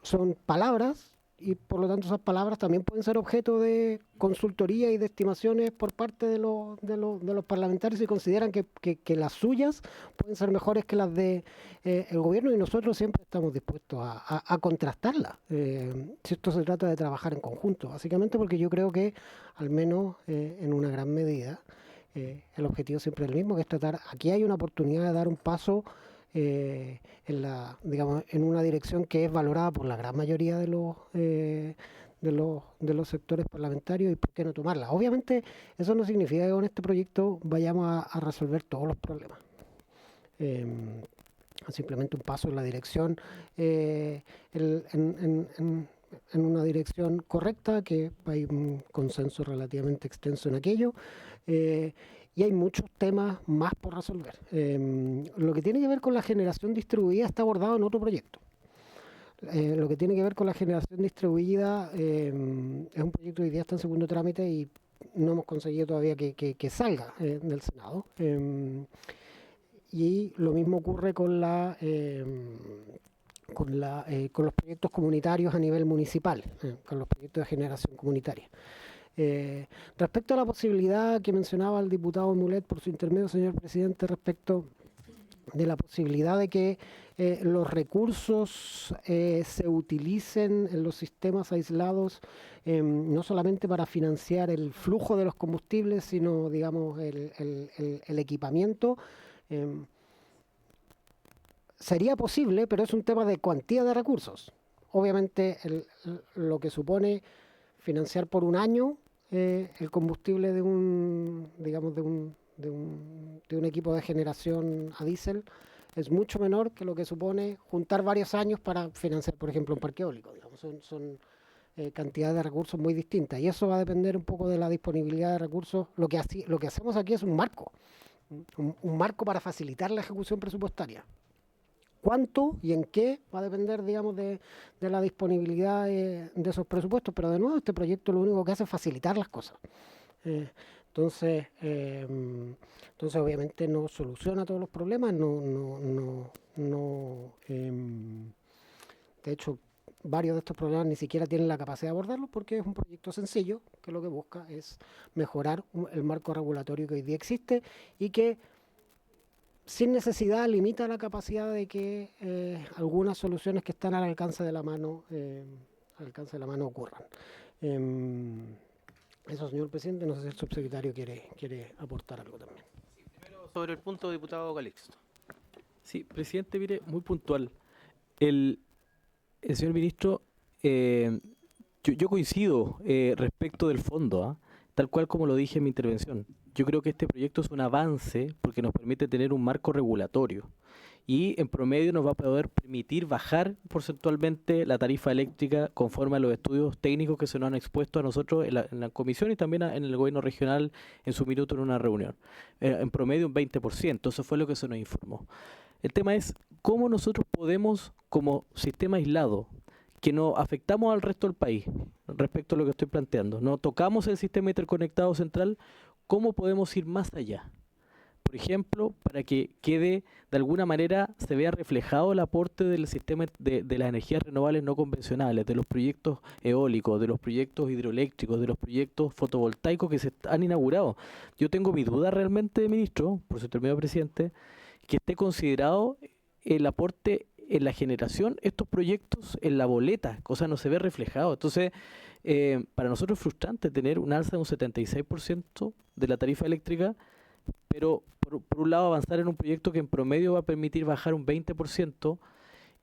son palabras, y por lo tanto esas palabras también pueden ser objeto de consultoría y de estimaciones por parte de los parlamentarios si consideran que las suyas pueden ser mejores que las de el gobierno, y nosotros siempre estamos dispuestos a contrastarlas. Si esto se trata de trabajar en conjunto, básicamente porque yo creo que, al menos en una gran medida, el objetivo siempre es el mismo, que es tratar. Aquí hay una oportunidad de dar un paso en una dirección que es valorada por la gran mayoría de los sectores parlamentarios, y por qué no tomarla. Obviamente eso no significa que con este proyecto vayamos a resolver todos los problemas. Simplemente un paso en la dirección, en una dirección correcta, que hay un consenso relativamente extenso en aquello. Y hay muchos temas más por resolver. Lo que tiene que ver con la generación distribuida está abordado en otro proyecto. Lo que tiene que ver con la generación distribuida es un proyecto que hoy día está en segundo trámite y no hemos conseguido todavía que salga del Senado. Y lo mismo ocurre con los proyectos comunitarios a nivel municipal, con los proyectos de generación comunitaria. Respecto a la posibilidad que mencionaba el diputado Mulet por su intermedio, señor presidente, respecto de la posibilidad de que los recursos se utilicen en los sistemas aislados, no solamente para financiar el flujo de los combustibles, sino, digamos, el equipamiento. Sería posible, pero es un tema de cuantía de recursos. Obviamente lo que supone financiar por un año el combustible de un equipo de generación a diésel es mucho menor que lo que supone juntar varios años para financiar, por ejemplo, un parque eólico. Digamos, son cantidades de recursos muy distintas, y eso va a depender un poco de la disponibilidad de recursos. Lo que hacemos aquí es un marco para facilitar la ejecución presupuestaria. ¿Cuánto y en qué? Va a depender, digamos, de la disponibilidad de esos presupuestos, pero de nuevo este proyecto lo único que hace es facilitar las cosas. Entonces obviamente no soluciona todos los problemas, de hecho, varios de estos problemas ni siquiera tienen la capacidad de abordarlos, porque es un proyecto sencillo que lo que busca es mejorar el marco regulatorio que hoy día existe y que, sin necesidad, limita la capacidad de que algunas soluciones que están al alcance de la mano ocurran. Eso, señor presidente. No sé si el subsecretario quiere aportar algo también. Primero, sobre el punto, diputado Calixto. Sí, presidente, mire, muy puntual. El señor ministro, yo coincido respecto del fondo, tal cual como lo dije en mi intervención. Yo creo que este proyecto es un avance porque nos permite tener un marco regulatorio y en promedio nos va a poder permitir bajar porcentualmente la tarifa eléctrica conforme a los estudios técnicos que se nos han expuesto a nosotros en la comisión y también en el gobierno regional en su minuto en una reunión. En promedio un 20%, eso fue lo que se nos informó. El tema es cómo nosotros podemos, como sistema aislado, que no afectamos al resto del país respecto a lo que estoy planteando. No tocamos el sistema interconectado central, ¿cómo podemos ir más allá? Por ejemplo, para que quede, de alguna manera, se vea reflejado el aporte del sistema de las energías renovables no convencionales, de los proyectos eólicos, de los proyectos hidroeléctricos, de los proyectos fotovoltaicos que se han inaugurado. Yo tengo mi duda realmente, ministro, por su término, presidente, que esté considerado el aporte en la generación, estos proyectos en la boleta, cosa no se ve reflejado. Entonces, para nosotros es frustrante tener un alza de un 76% de la tarifa eléctrica, pero por un lado avanzar en un proyecto que en promedio va a permitir bajar un 20%,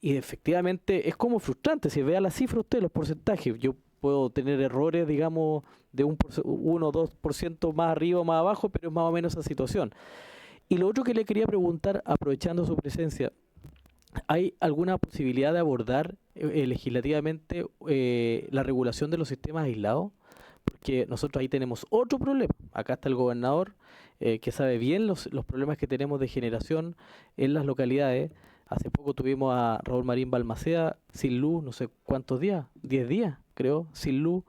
y efectivamente es como frustrante. Si vea la cifra usted, los porcentajes, yo puedo tener errores, digamos, de 1 o 2% más arriba o más abajo, pero es más o menos esa situación. Y lo otro que le quería preguntar, aprovechando su presencia, ¿hay alguna posibilidad de abordar legislativamente la regulación de los sistemas aislados? Porque nosotros ahí tenemos otro problema. Acá está el gobernador que sabe bien los problemas que tenemos de generación en las localidades. Hace poco tuvimos a Raúl Marín Balmaceda sin luz, no sé cuántos días, 10 días creo, sin luz.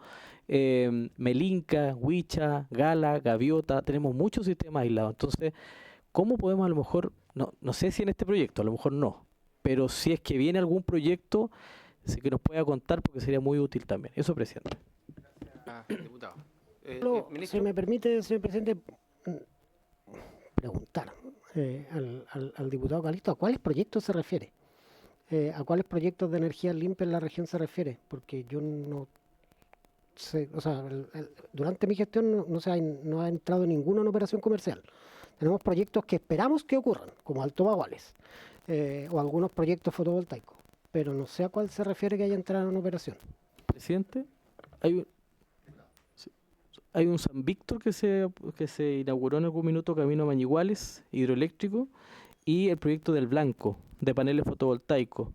Melinca, Huicha, Gala, Gaviota, tenemos muchos sistemas aislados. Entonces, ¿cómo podemos a lo mejor, no sé si en este proyecto, a lo mejor no, pero si es que viene algún proyecto, sí que nos pueda contar porque sería muy útil también? Eso, presidente. Diputado. Si me permite, señor presidente, preguntar al diputado Calisto, ¿a cuáles proyectos se refiere? ¿A cuáles proyectos de energía limpia en la región se refiere? Porque yo no sé, o sea, durante mi gestión no ha entrado ninguno en operación comercial. Tenemos proyectos que esperamos que ocurran, como Alto Baguales, o algunos proyectos fotovoltaicos, pero no sé a cuál se refiere que haya entrado en operación. Presidente, hay un San Víctor que se inauguró en algún minuto, camino a Mañiguales, hidroeléctrico, y el proyecto del Blanco, de paneles fotovoltaicos.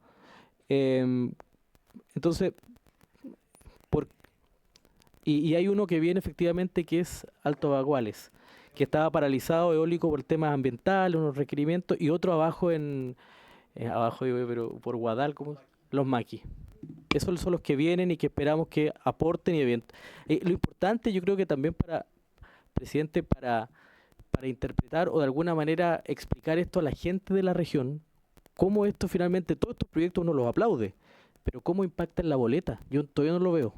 Entonces, y hay uno que viene efectivamente que es Alto Baguales, que estaba paralizado eólico por temas ambientales, unos requerimientos, y otro abajo pero por Guadal, como los maquis. Esos son los que vienen y que esperamos que aporten y eventos. Lo importante, yo creo que también presidente, para interpretar o de alguna manera explicar esto a la gente de la región, cómo esto finalmente, todos estos proyectos uno los aplaude, pero cómo impacta en la boleta, yo todavía no lo veo.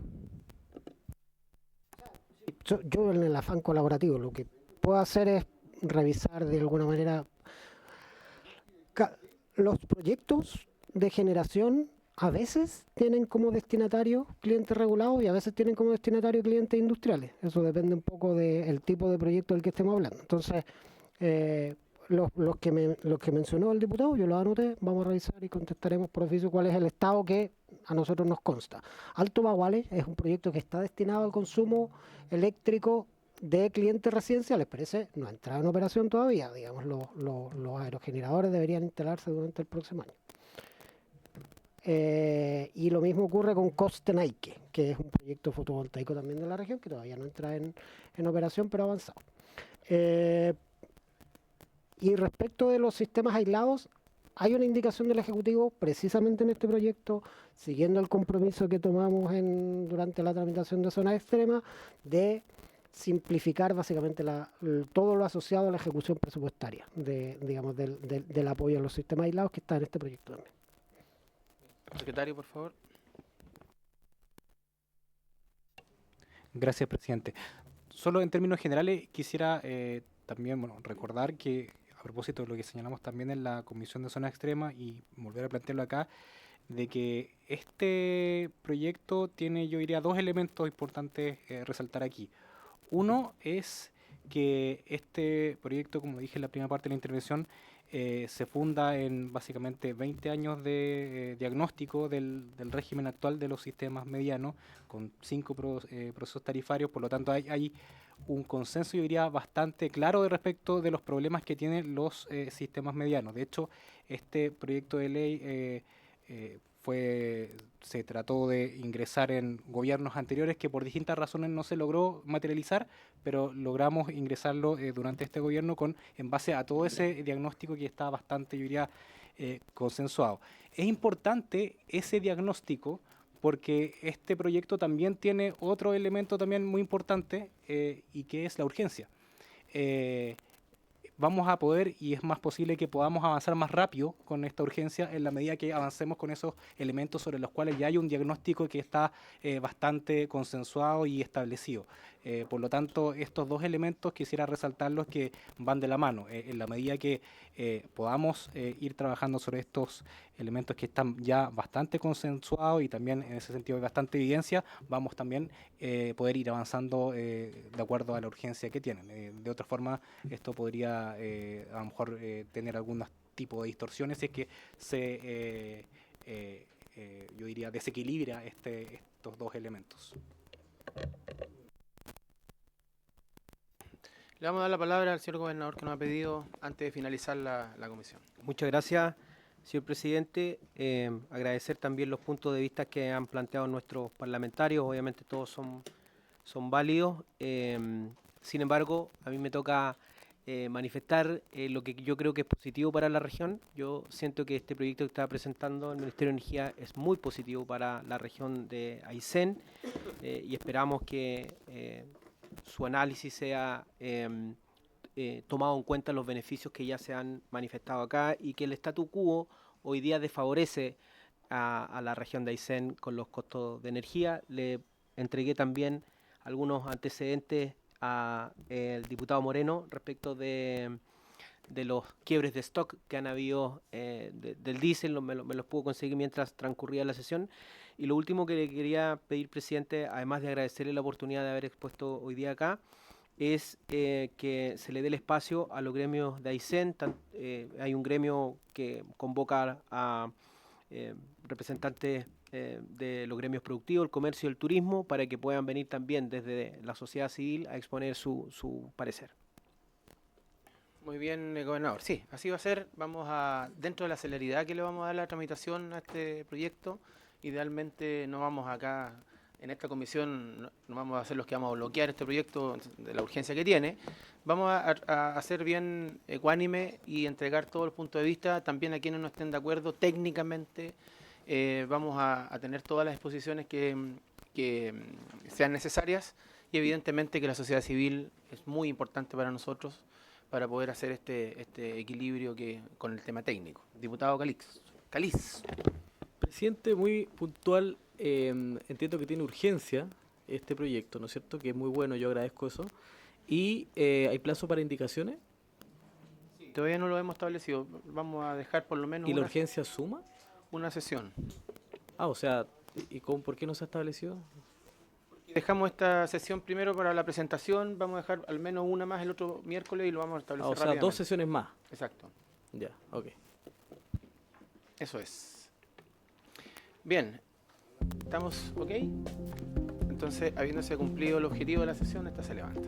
Yo en el afán colaborativo lo que puedo hacer es revisar de alguna manera los proyectos de generación. A veces tienen como destinatario clientes regulados y a veces tienen como destinatario clientes industriales. Eso depende un poco del tipo de proyecto del que estemos hablando. Entonces, los que mencionó el diputado, yo los anoté, vamos a revisar y contestaremos por oficio cuál es el estado que a nosotros nos consta. Alto Baguales es un proyecto que está destinado al consumo eléctrico de clientes residenciales, pero ese no ha entrado en operación todavía. Digamos, los aerogeneradores deberían instalarse durante el próximo año. Y lo mismo ocurre con Costenaique, que es un proyecto fotovoltaico también de la región, que todavía no entra en operación, pero ha avanzado. Y respecto de los sistemas aislados, hay una indicación del Ejecutivo, precisamente en este proyecto, siguiendo el compromiso que tomamos durante la tramitación de zonas extremas, de simplificar básicamente todo lo asociado a la ejecución presupuestaria, del apoyo a los sistemas aislados que está en este proyecto también. Secretario, por favor. Gracias, presidente. Solo en términos generales quisiera también recordar que, a propósito de lo que señalamos también en la Comisión de Zona Extrema, y volver a plantearlo acá, de que este proyecto tiene, yo diría, dos elementos importantes resaltar aquí. Uno es que este proyecto, como dije en la primera parte de la intervención, se funda en básicamente 20 años de diagnóstico del régimen actual de los sistemas medianos, con 5 procesos tarifarios. Por lo tanto hay un consenso, yo diría, bastante claro respecto de los problemas que tienen los sistemas medianos. De hecho, este proyecto de ley se trató de ingresar en gobiernos anteriores que por distintas razones no se logró materializar, pero logramos ingresarlo durante este gobierno en base a todo ese diagnóstico que está bastante, yo diría, consensuado. Es importante ese diagnóstico porque este proyecto también tiene otro elemento también muy importante y que es la urgencia. Vamos a poder, y es más posible que podamos avanzar más rápido con esta urgencia en la medida que avancemos con esos elementos sobre los cuales ya hay un diagnóstico que está bastante consensuado y establecido. Por lo tanto, estos dos elementos quisiera resaltarlos que van de la mano. En la medida que podamos ir trabajando sobre estos elementos que están ya bastante consensuados y también en ese sentido hay bastante evidencia, vamos también poder ir avanzando de acuerdo a la urgencia que tienen. De otra forma, esto podría a lo mejor tener algún tipo de distorsiones si es que se, yo diría, desequilibra estos dos elementos. Le vamos a dar la palabra al señor gobernador que nos ha pedido antes de finalizar la comisión. Muchas gracias, señor presidente. Agradecer también los puntos de vista que han planteado nuestros parlamentarios. Obviamente todos son válidos. Sin embargo, a mí me toca manifestar lo que yo creo que es positivo para la región. Yo siento que este proyecto que está presentando el Ministerio de Energía es muy positivo para la región de Aysén y esperamos que su análisis sea tomado en cuenta los beneficios que ya se han manifestado acá y que el statu quo hoy día desfavorece a la región de Aysén con los costos de energía. Le entregué también algunos antecedentes al diputado Moreno respecto de los quiebres de stock que han habido del diésel, me los pudo conseguir mientras transcurría la sesión. Y lo último que le quería pedir, presidente, además de agradecerle la oportunidad de haber expuesto hoy día acá, es que se le dé el espacio a los gremios de Aysén. Hay un gremio que convoca a representantes de los gremios productivos, el comercio y el turismo, para que puedan venir también desde la sociedad civil a exponer su parecer. Muy bien, gobernador. Sí, así va a ser. Vamos a, dentro de la celeridad que le vamos a dar la tramitación a este proyecto, idealmente no vamos acá, en esta comisión, no vamos a ser los que vamos a bloquear este proyecto de la urgencia que tiene. Vamos a ser bien ecuánime y entregar todos los puntos de vista, también a quienes no estén de acuerdo técnicamente. Vamos a tener todas las exposiciones que sean necesarias y evidentemente que la sociedad civil es muy importante para nosotros para poder hacer este equilibrio con el tema técnico. Diputado Caliz. Presidente, muy puntual, entiendo que tiene urgencia este proyecto, ¿no es cierto? Que es muy bueno, yo agradezco eso. ¿Y hay plazo para indicaciones? Sí, todavía no lo hemos establecido, vamos a dejar por lo menos... ¿Y la urgencia suma? Una sesión. O sea, ¿y por qué no se ha establecido? Dejamos esta sesión primero para la presentación, vamos a dejar al menos una más el otro miércoles y lo vamos a establecer rápidamente. 2 sesiones más. Exacto. Ya, ok. Eso es. Bien, ¿estamos ok? Entonces, habiéndose cumplido el objetivo de la sesión, esta se levanta.